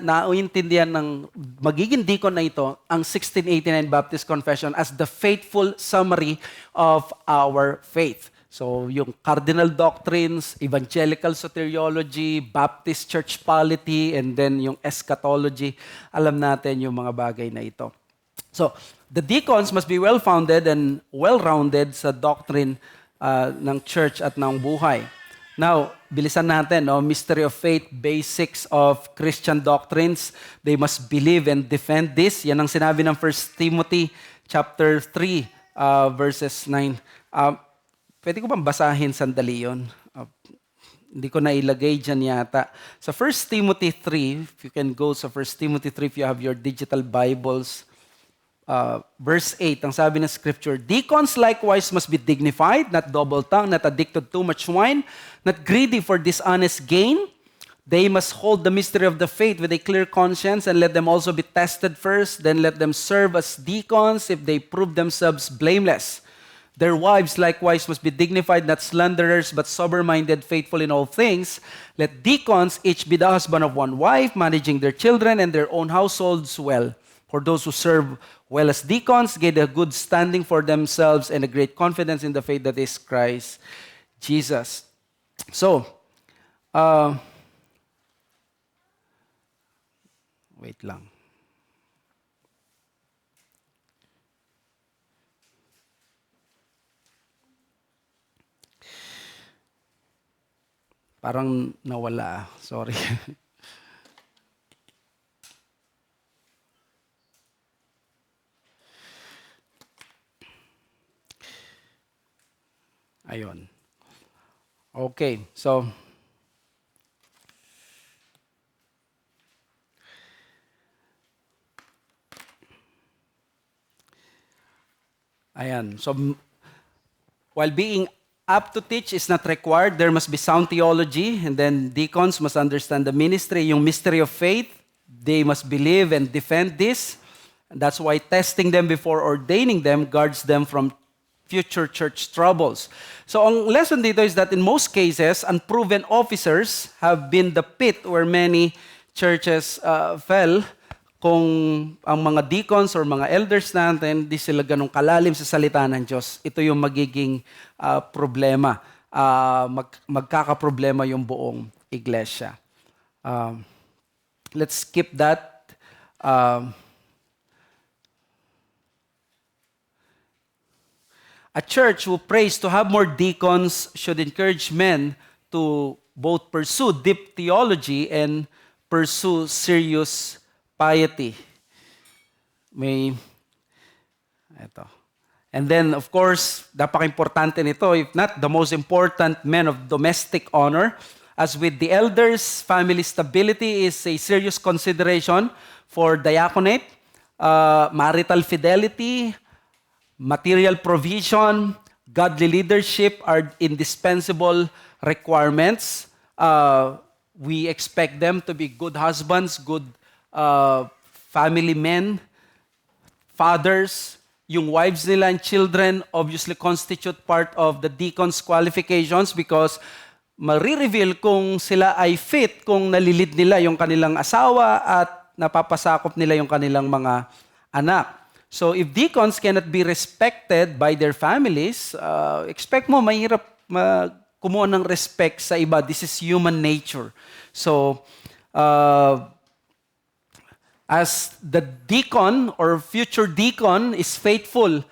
nauintindihan ng magiging deacon na ito ang 1689 Baptist Confession as the faithful summary of our faith. So, yung cardinal doctrines, evangelical soteriology, Baptist church polity, and then yung eschatology, alam natin yung mga bagay na ito. So, the deacons must be well-founded and well-rounded sa doctrine ng church at ng buhay. Now, bilisan natin, no? Mystery of faith, basics of Christian doctrines. They must believe and defend this. Yan ang sinabi ng 1 Timothy chapter 3, verses 9. Pwede ko bang basahin sandali yun? Hindi ko nailagay dyan yata. Sa 1 Timothy 3, if you can go sa 1 Timothy 3, if you have your digital Bibles, verse 8, ang sabi ng scripture, "Deacons likewise must be dignified, not double-tongued, not addicted to too much wine, not greedy for dishonest gain. They must hold the mystery of the faith with a clear conscience, and let them also be tested first. Then let them serve as deacons if they prove themselves blameless. Their wives likewise must be dignified, not slanderers, but sober-minded, faithful in all things. Let deacons each be the husband of one wife, managing their children and their own households well. For those who serve well as deacons get a good standing for themselves and a great confidence in the faith that is Christ Jesus." So, wait lang. Parang nawala. Sorry. Ayun. Okay. So, ayan. So, while being up to teach is not required, there must be sound theology, and then deacons must understand the ministry, yung mystery of faith. They must believe and defend this. And that's why testing them before ordaining them guards them from future church troubles. So ang lesson dito is that in most cases, unproven officers have been the pit where many churches fell kung ang mga deacons or mga elders natin, di sila ganun kalalim sa salita ng Diyos. Ito yung magiging problema. Magkakaproblema yung buong iglesia. Let's skip that. A church who prays to have more deacons should encourage men to both pursue deep theology and pursue serious piety. Ito. And then, of course, napaka-importante nito, if not the most important, men of domestic honor. As with the elders, family stability is a serious consideration for diaconate. Marital fidelity, material provision, godly leadership are indispensable requirements. We expect them to be good husbands, good family men, fathers. Yung wives nila and children obviously constitute part of the deacon's qualifications because marireveal kung sila ay fit kung nalilid nila yung kanilang asawa at napapasakop nila yung kanilang mga anak. So if deacons cannot be respected by their families, expect mo mahirap kumuha ng respect sa iba. This is human nature. So as the deacon or future deacon is faithful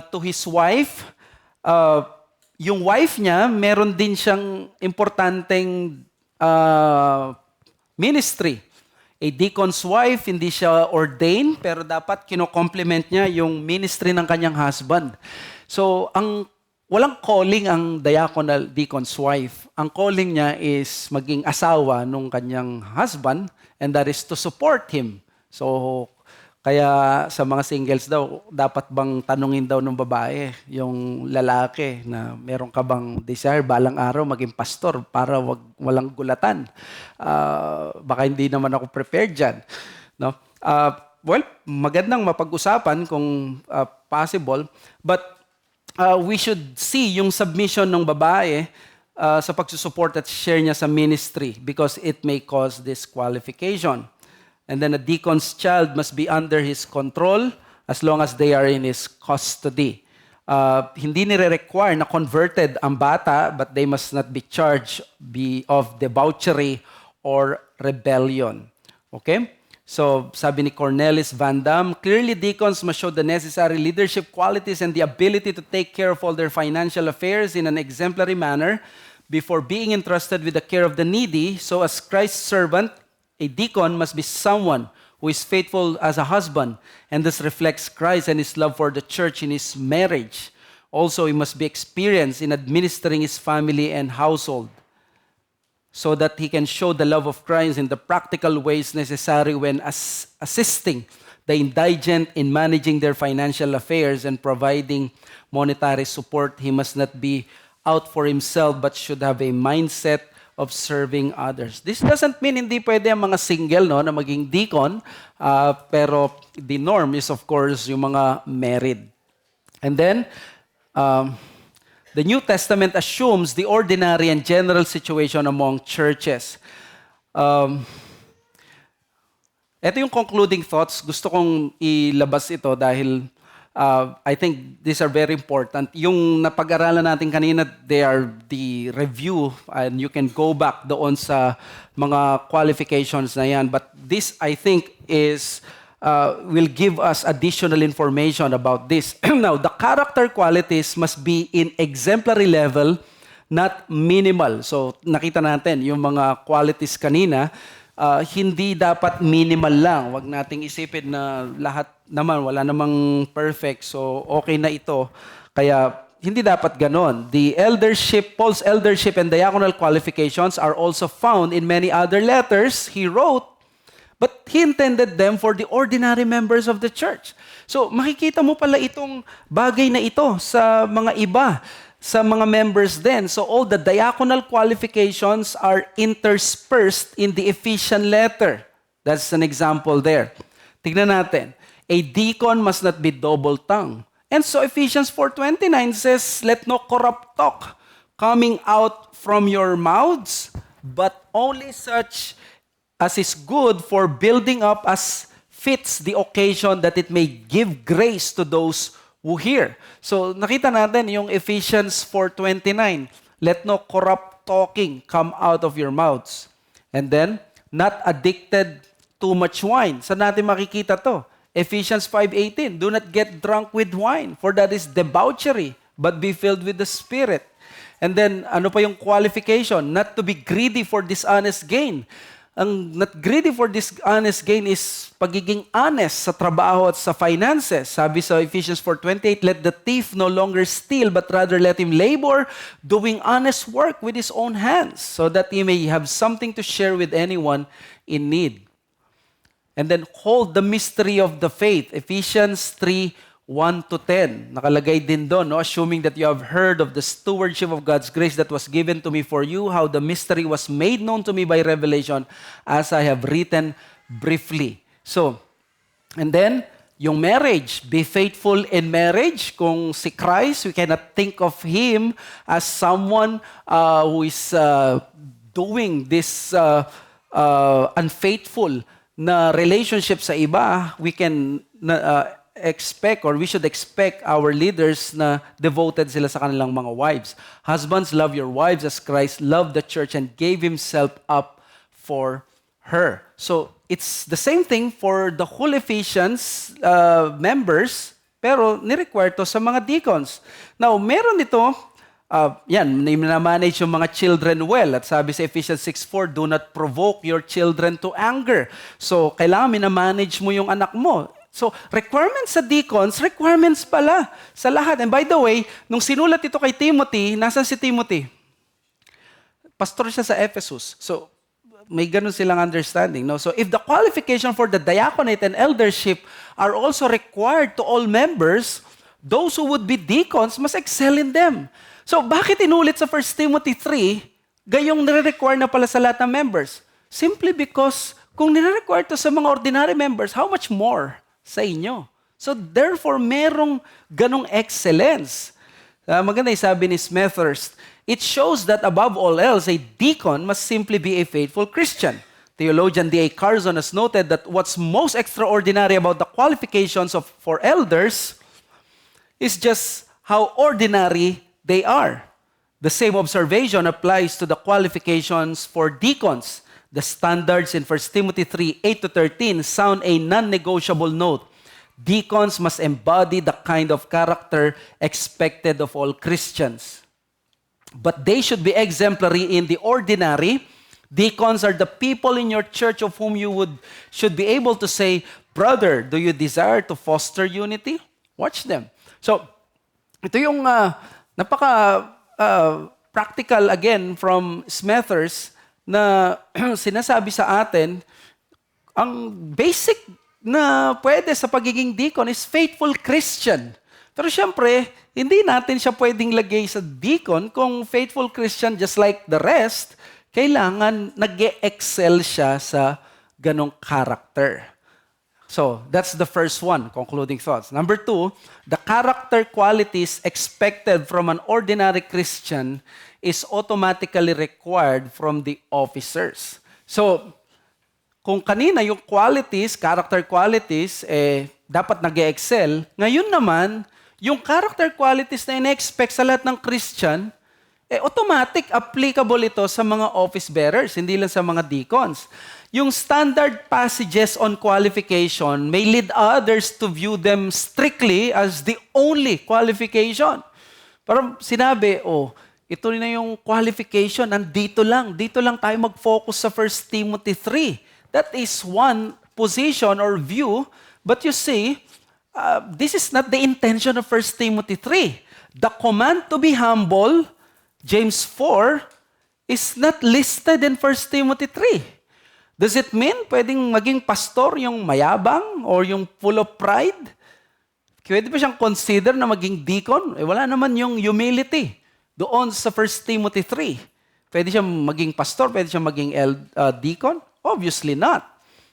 to his wife, yung wife niya, meron din siyang importanteng ministry. A deacon's wife, hindi siya ordained, pero dapat kino-complement niya yung ministry ng kanyang husband. So, walang calling ang diaconal deacon's wife. Ang calling niya is maging asawa ng kanyang husband, and that is to support him. So, kaya sa mga singles daw, dapat bang tanungin daw ng babae, yung lalaki, na meron ka bang desire balang araw maging pastor para walang gulatan. Baka hindi naman ako prepared dyan. No? Well, magandang mapag-usapan kung possible, but we should see yung submission ng babae sa pagsusupport at share niya sa ministry because it may cause disqualification. And then a deacon's child must be under his control as long as they are in his custody. Hindi nire-require na converted ang bata, but they must not be charged of debauchery or rebellion. Okay? So, sabi ni Cornelis Van Dam, clearly deacons must show the necessary leadership qualities and the ability to take care of all their financial affairs in an exemplary manner before being entrusted with the care of the needy. So, as Christ's servant, a deacon must be someone who is faithful as a husband and thus reflects Christ and his love for the church in his marriage. Also, he must be experienced in administering his family and household so that he can show the love of Christ in the practical ways necessary when assisting the indigent in managing their financial affairs and providing monetary support. He must not be out for himself but should have a mindset of serving others. This doesn't mean hindi pwede ang mga single no, na maging deacon, pero the norm is of course yung mga married. And then, the New Testament assumes the ordinary and general situation among churches. Ito yung concluding thoughts. Gusto kong ilabas ito dahil I think these are very important. Yung napag-aralan natin kanina, they are the review and you can go back doon sa mga qualifications na yan. But this, I think, will give us additional information about this. Now, the character qualities must be in exemplary level, not minimal. So, nakita natin yung mga qualities kanina, hindi dapat minimal lang. Huwag nating isipin na lahat naman, wala namang perfect. So, okay na ito. Kaya, hindi dapat ganon. The eldership, Paul's eldership and diaconal qualifications are also found in many other letters he wrote, but he intended them for the ordinary members of the church. So, makikita mo pala itong bagay na ito sa mga iba, sa mga members din. So, all the diaconal qualifications are interspersed in the Ephesian letter. That's an example there. Tignan natin. A deacon must not be double-tongued. And so, Ephesians 4:29 says, let no corrupt talk coming out from your mouths, but only such as is good for building up as fits the occasion, that it may give grace to those who hear. So nakita natin yung Ephesians 4:29, let no corrupt talking come out of your mouths. And then, not addicted too much wine. Saan natin makikita to? Ephesians 5:18, do not get drunk with wine, for that is debauchery, but be filled with the Spirit. And then, ano pa yung qualification? Not to be greedy for dishonest gain. Ang not greedy for this honest gain is pagiging honest sa trabaho at sa finances. Sabi sa Ephesians 4:28, let the thief no longer steal, but rather let him labor, doing honest work with his own hands, so that he may have something to share with anyone in need. And then hold the mystery of the faith. Ephesians 3:1-10. Nakalagay din doon, no? Assuming that you have heard of the stewardship of God's grace that was given to me for you, how the mystery was made known to me by revelation, as I have written briefly. So, and then, yung marriage, be faithful in marriage. Kung si Christ, we cannot think of Him as someone who is doing this unfaithful na relationship sa iba. We can expect, or we should expect our leaders na devoted sila sa kanilang mga wives. Husbands, love your wives as Christ loved the church and gave Himself up for her. So, it's the same thing for the whole Ephesians members, pero ni-require to sa mga deacons. Now, meron ito, na-manage yung mga children well. At sabi sa Ephesians 6:4, do not provoke your children to anger. So, kailangan minamanage mo yung anak mo. So, requirements sa deacons, requirements pala sa lahat. And by the way, nung sinulat ito kay Timothy, nasan si Timothy? Pastor siya sa Ephesus. So, may ganun silang understanding. No? So, if the qualification for the diaconate and eldership are also required to all members, those who would be deacons must excel in them. So, bakit inulit sa 1 Timothy 3, gayong nire-require na pala sa lahat ng members? Simply because, kung nire-require to sa mga ordinary members, how much more sa inyo? So, therefore, merong ganong excellence. Maganda yung sabi ni Smethurst, it shows that above all else, a deacon must simply be a faithful Christian. Theologian D.A. Carson has noted that what's most extraordinary about the qualifications for elders is just how ordinary they are. The same observation applies to the qualifications for deacons. The standards in 1 Timothy 3:8-13 sound a non-negotiable note. Deacons must embody the kind of character expected of all Christians. But they should be exemplary in the ordinary. Deacons are the people in your church of whom you should be able to say, brother, do you desire to foster unity? Watch them. So, ito yung practical again from Smethurst na sinasabi sa atin, ang basic na pwede sa pagiging deacon is faithful Christian. Pero syempre, hindi natin siya pwedeng lagay sa deacon kung faithful Christian just like the rest, kailangan nag-excel siya sa ganong character. So, that's the first one, concluding thoughts. Number 2, the character qualities expected from an ordinary Christian is automatically required from the officers. So, kung kanina yung qualities, character qualities, dapat nag-excel, ngayon naman, yung character qualities na ina-expect sa lahat ng Christian, automatic applicable ito sa mga office bearers, hindi lang sa mga deacons. Yung standard passages on qualification may lead others to view them strictly as the only qualification. Parang sinabi, ito na yung qualification, dito lang tayo mag-focus sa 1 Timothy 3. That is one position or view, but you see, this is not the intention of 1 Timothy 3. The command to be humble, James 4, is not listed in 1 Timothy 3. Does it mean pwedeng maging pastor yung mayabang or yung full of pride? Pwede ba siyang consider na maging deacon? Wala naman yung humility doon sa 1 Timothy 3. Pwede siyang maging pastor? Pwede siyang maging deacon? Obviously not.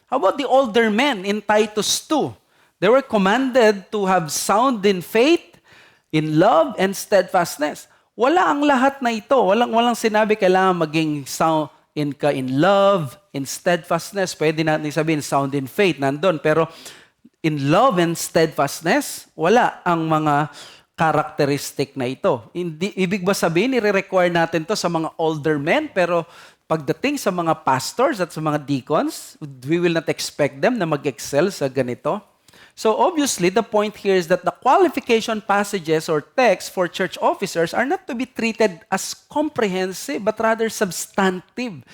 How about the older men in Titus 2? They were commanded to have sound in faith, in love, and steadfastness. Wala ang lahat na ito. Walang sinabi kailangan maging sound in love, in steadfastness. Pwede natin sabihin sound in faith, nandun. Pero in love and steadfastness, wala ang mga characteristic na ito. Ibig ba sabihin, i-require natin to sa mga older men, pero pagdating sa mga pastors at sa mga deacons, we will not expect them na mag-excel sa ganito. So obviously, the point here is that the qualification passages or texts for church officers are not to be treated as comprehensive, but rather substantive.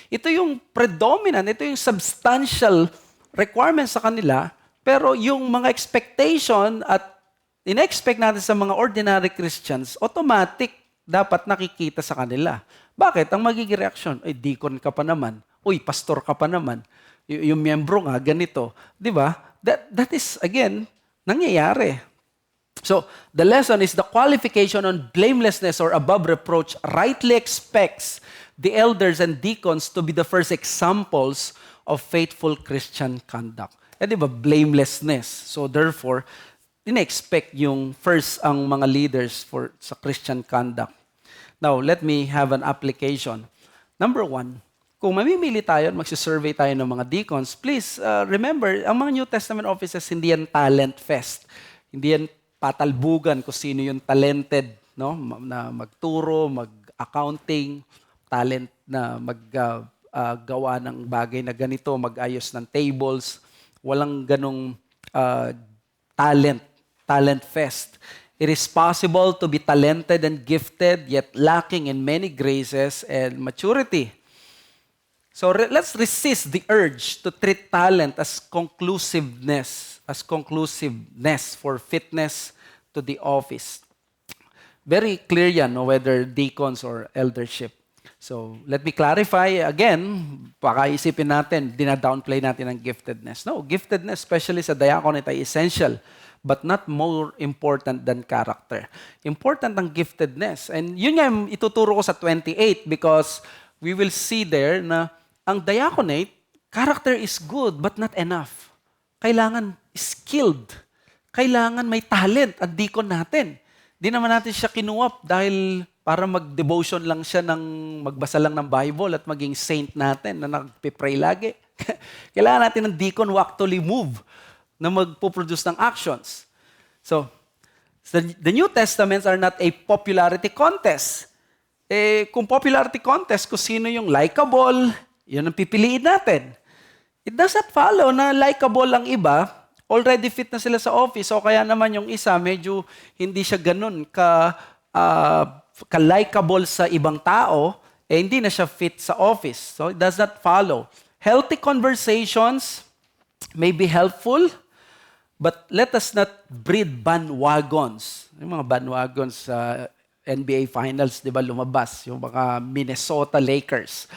Ito yung predominant, ito yung substantial requirements sa kanila, pero yung mga expectation at in-expect natin sa mga ordinary Christians, automatic dapat nakikita sa kanila. Bakit? Ang magiging reaction, deacon ka pa naman. Pastor ka pa naman. Yung miyembro nga, ganito. Di ba? That is, again, nangyayari. So, the lesson is the qualification on blamelessness or above reproach rightly expects the elders and deacons to be the first examples of faithful Christian conduct. Di ba? Blamelessness. So, therefore, ina-expect yung first ang mga leaders sa Christian conduct. Now, let me have an application. Number 1, kung mamimili tayo at magsisurvey tayo ng mga deacons, please remember, ang mga New Testament offices, hindi yan talent fest. Hindi yan patalbugan kung sino yung talented, no? Na magturo, mag-accounting, talent na maggawa ng bagay na ganito, mag-ayos ng tables. Walang ganong talent fest. It is possible to be talented and gifted, yet lacking in many graces and maturity. So let's resist the urge to treat talent as conclusiveness for fitness to the office. Very clear yan, whether deacons or eldership. So let me clarify again, baka isipin natin, dina-downplay natin ang giftedness. No, giftedness, especially sa diaconate, ay essential, but not more important than character. Important ang giftedness. And yun nga ituturo ko sa 28 because we will see there na ang diaconate, character is good but not enough. Kailangan skilled. Kailangan may talent ang deacon natin. Di naman natin siya kinuwap dahil para mag-devotion lang siya magbasa lang ng Bible at maging saint natin na nagpipray lagi. Kailangan natin ng deacon who actually move na magpo-produce ng actions. So, the New Testaments are not a popularity contest. Kung popularity contest, kung sino yung likable, yun ang pipiliin natin. It doesn't follow na likable ang iba, already fit na sila sa office, o kaya naman yung isa, medyo hindi siya ganun ka-likable sa ibang tao, hindi na siya fit sa office. So it does not follow. Healthy conversations may be helpful, but let us not breed bandwagons. Yung mga bandwagons sa NBA Finals, di ba, lumabas. Yung mga Minnesota Lakers.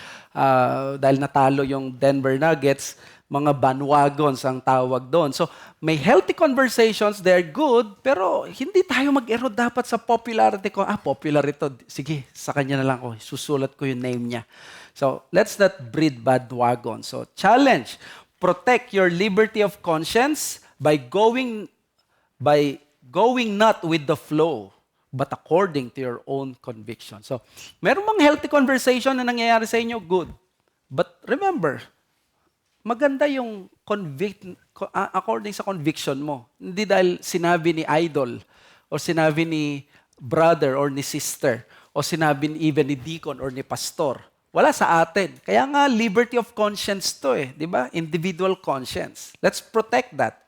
Dahil natalo yung Denver Nuggets, Mga bandwagons ang tawag doon. So, may healthy conversations, they're good, pero hindi tayo mag-erode dapat sa popularity ko. Popular ito. Sige, sa kanya na lang ako. Susulat ko yung name niya. So, let's not breed bandwagons. So, challenge. Protect your liberty of conscience by going not with the flow, but according to your own conviction. So, meron bang healthy conversation na nangyayari sa inyo? Good. But remember, maganda yung according sa conviction mo. Hindi dahil sinabi ni idol, o sinabi ni brother or ni sister, o sinabi even ni deacon or ni pastor. Wala sa atin. Kaya nga, liberty of conscience to di ba? Individual conscience. Let's protect that.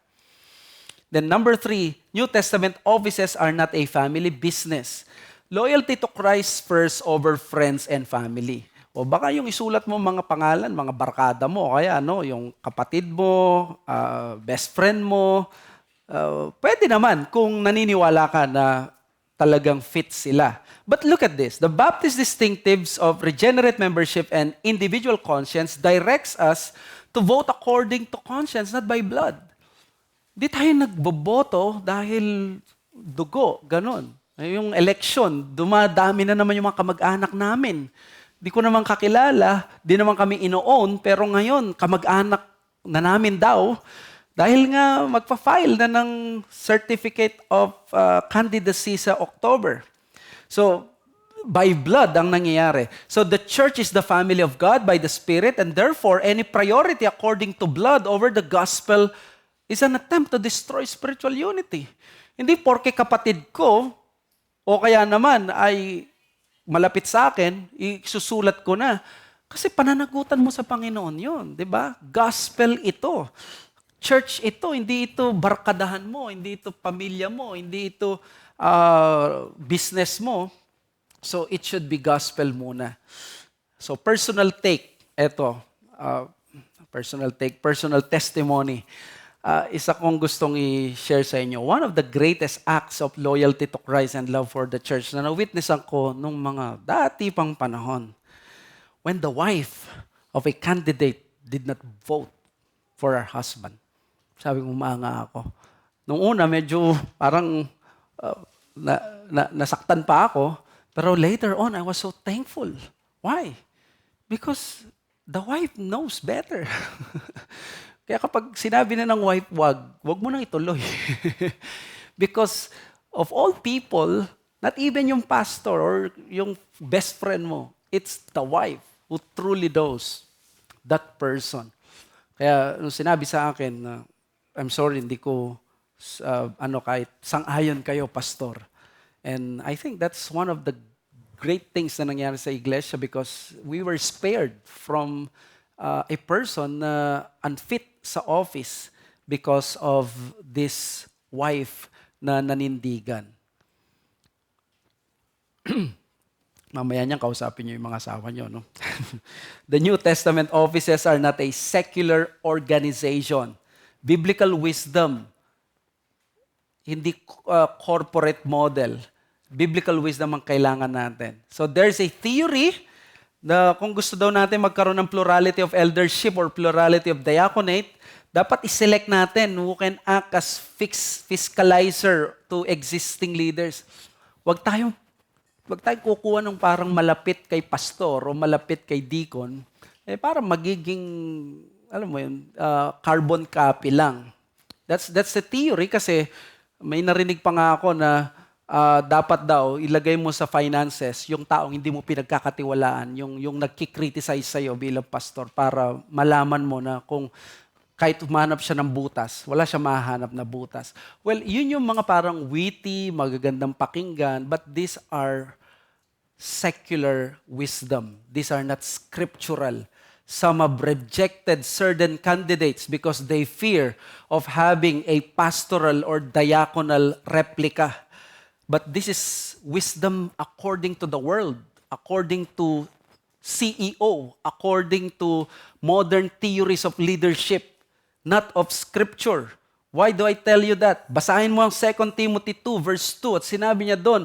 Then number 3, New Testament offices are not a family business. Loyalty to Christ first over friends and family. O baka yung isulat mo mga pangalan, mga barkada mo, kaya yung kapatid mo, best friend mo, pwede naman kung naniniwala ka na talagang fit sila. But look at this. The Baptist distinctives of regenerate membership and individual conscience directs us to vote according to conscience, not by blood. Di tayo nagboboto dahil dugo, ganon. Yung election, dumadami na naman yung mga kamag-anak namin. Di ko naman kakilala, di naman kami ino-own, pero ngayon, kamag-anak na namin daw, dahil nga magpa-file na ng certificate of candidacy sa October. So, by blood ang nangyayari. So, the church is the family of God by the Spirit, and therefore, any priority according to blood over the gospel is an attempt to destroy spiritual unity. Hindi porke kapatid ko, o kaya naman ay malapit sa akin, isusulat ko na. Kasi pananagutan mo sa Panginoon yun, di ba? Gospel ito. Church ito, hindi ito barkadahan mo, hindi ito pamilya mo, hindi ito business mo. So it should be gospel muna. So personal take, ito, personal testimony. Isa kong gustong i-share sa inyo. One of the greatest acts of loyalty to Christ and love for the church na na-witnessan ko nung mga dati pang panahon. When the wife of a candidate did not vote for her husband. Sabi ko, umanga ako. Nung una, medyo parang nasaktan pa ako. Pero later on, I was so thankful. Why? Because the wife knows better. Kaya kapag sinabi na ng wife, wag mo nang ituloy. Because of all people, not even yung pastor or yung best friend mo, it's the wife who truly knows that person. Kaya nung sinabi sa akin na, I'm sorry, hindi ko, kahit sang-ayon kayo, pastor. And I think that's one of the great things na nangyari sa iglesia because we were spared from a person na unfit sa office because of this wife na nanindigan. Mamaya niyang kausapin niyo yung mga asawa niyo, no? The New Testament offices are not a secular organization. Biblical wisdom, hindi corporate model. Biblical wisdom ang kailangan natin. So there's a theory na kung gusto daw natin magkaroon ng plurality of eldership or plurality of diaconate, dapat iselect natin who can act as fiscalizer to existing leaders. Wag tayong kukuha ng parang malapit kay pastor o malapit kay deacon, para magiging, alam mo yun, carbon copy lang. That's the theory kasi may narinig pa nga ako na dapat daw ilagay mo sa finances yung taong hindi mo pinagkakatiwalaan, yung nagki-criticize sa'yo bilang pastor para malaman mo na kung kahit humanap siya ng butas, wala siya mahanap na butas. Well, yun yung mga parang witty, magagandang pakinggan, but these are secular wisdom. These are not scriptural. Some have rejected certain candidates because they fear of having a pastoral or diaconal replica. But this is wisdom according to the world, according to CEO, according to modern theories of leadership, not of Scripture. Why do I tell you that? Basahin mo ang 2 Timothy 2 verse 2 at sinabi niya doon,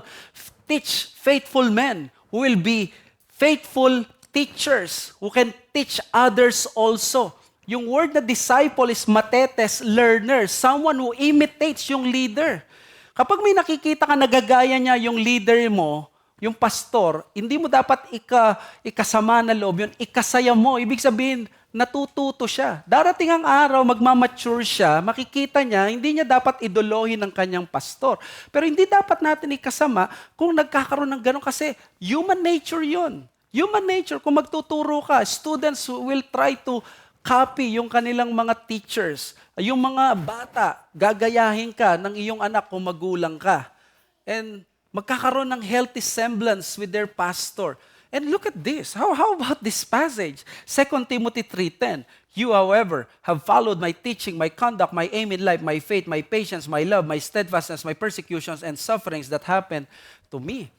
teach faithful men who will be faithful teachers, who can teach others also. Yung word na disciple is matetes, learner, someone who imitates yung leader. Kapag may nakikita ka nagagaya niya yung leader mo, yung pastor, hindi mo dapat ikasama na loob yun, ikasaya mo. Ibig sabihin, natututo siya. Darating ang araw, magmamature siya, makikita niya, hindi niya dapat idolohin ng kanyang pastor. Pero hindi dapat natin ikasama kung nagkakaroon ng ganun kasi human nature yun. Human nature, kung magtuturo ka, students will try to copy yung kanilang mga teachers. Yung mga bata, gagayahin ka ng iyong anak kung magulang ka. And magkakaroon ng healthy semblance with their pastor. And look at this. How about this passage? 2 Timothy 3:10. You, however, have followed my teaching, my conduct, my aim in life, my faith, my patience, my love, my steadfastness, my persecutions, and sufferings that happened to me.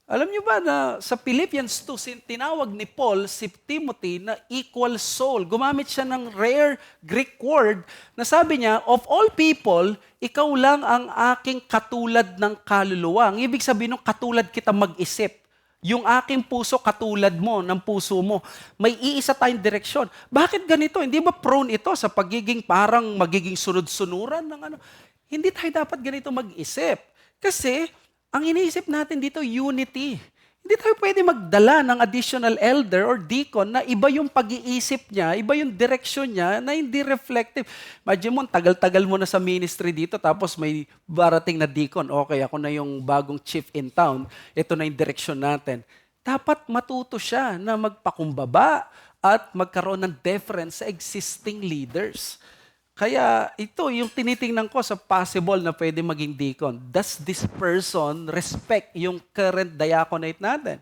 Alam niyo ba na sa Philippians 2, tinawag ni Paul si Timothy na equal soul. Gumamit siya ng rare Greek word na sabi niya, of all people, ikaw lang ang aking katulad ng kaluluwa. Ang ibig sabihin ng katulad kita mag-isip. Yung aking puso katulad mo, ng puso mo. May iisa tayong direksyon. Bakit ganito? Hindi ba prone ito sa pagiging parang magiging sunod-sunuran ng ano? Hindi tayo dapat ganito mag-isip. Kasi ang iniisip natin dito, unity. Hindi tayo pwede magdala ng additional elder or deacon na iba yung pag-iisip niya, iba yung direksyon niya na hindi reflective. Imagine mo, tagal-tagal mo na sa ministry dito tapos may barating na deacon. Okay, ako na yung bagong chief in town. Ito na yung direksyon natin. Dapat matuto siya na magpakumbaba at magkaroon ng deference sa existing leaders. Kaya ito yung tinitingnan ko sa possible na pwede maging deacon. Does this person respect yung current diaconate natin?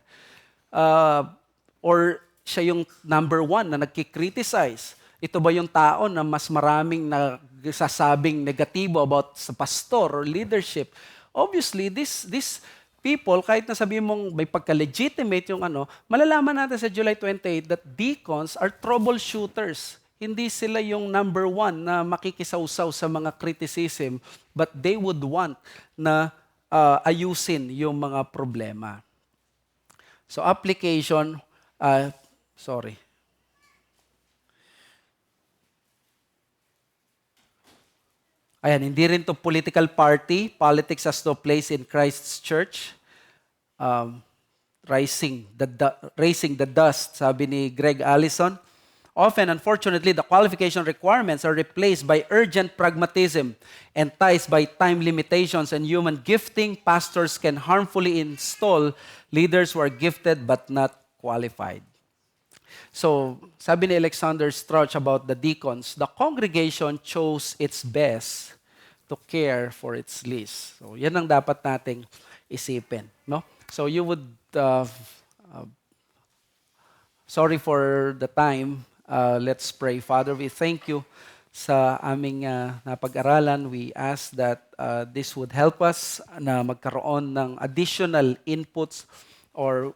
Or siya yung number one na nagkikriticize? Ito ba yung tao na mas maraming nagsasabing negatibo about sa pastor or leadership? Obviously, this people, kahit na sabihin mong may pagka-legitimate yung malalaman natin sa July 28 that deacons are troubleshooters. Hindi sila yung number one na makikisawsaw sa mga criticism, but they would want na ayusin yung mga problema. So application, Ayan, hindi rin to political party. Politics has no place in Christ's church. Raising the dust, sabi ni Greg Allison. Often, unfortunately, the qualification requirements are replaced by urgent pragmatism, enticed by time limitations and human gifting. Pastors can harmfully install leaders who are gifted but not qualified. So, sabi ni Alexander Strauch about the deacons, the congregation chose its best to care for its least. So, yan ang dapat nating isipin. No? So, you would, sorry for the time, let's pray. Father, we thank you sa aming napag-aralan. We ask that this would help us na magkaroon ng additional inputs or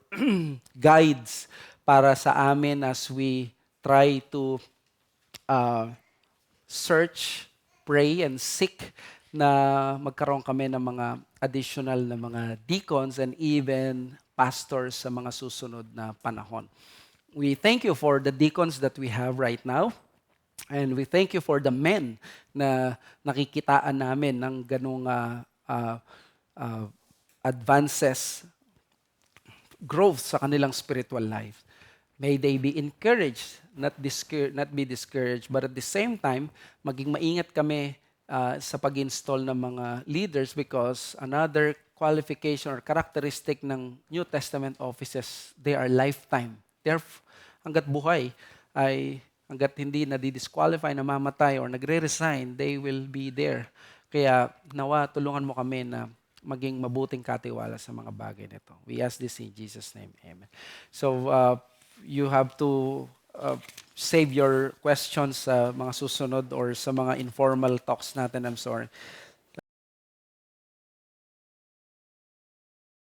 guides para sa amin as we try to search, pray, and seek na magkaroon kami ng mga additional na mga deacons and even pastors sa mga susunod na panahon. We thank you for the deacons that we have right now. And we thank you for the men na nakikitaan namin ng ganong advances, growth sa kanilang spiritual life. May they be encouraged, not be discouraged, but at the same time, maging maingat kami sa pag-install ng mga leaders because another qualification or characteristic ng New Testament offices, they are lifetime. Hanggat buhay ay hanggat hindi na-disqualify, namamatay, or nagre-resign, they will be there. Kaya nawa, tulungan mo kami na maging mabuting katiwala sa mga bagay nito. We ask this in Jesus' name. Amen. So, you have to save your questions sa mga susunod or sa mga informal talks natin. I'm sorry.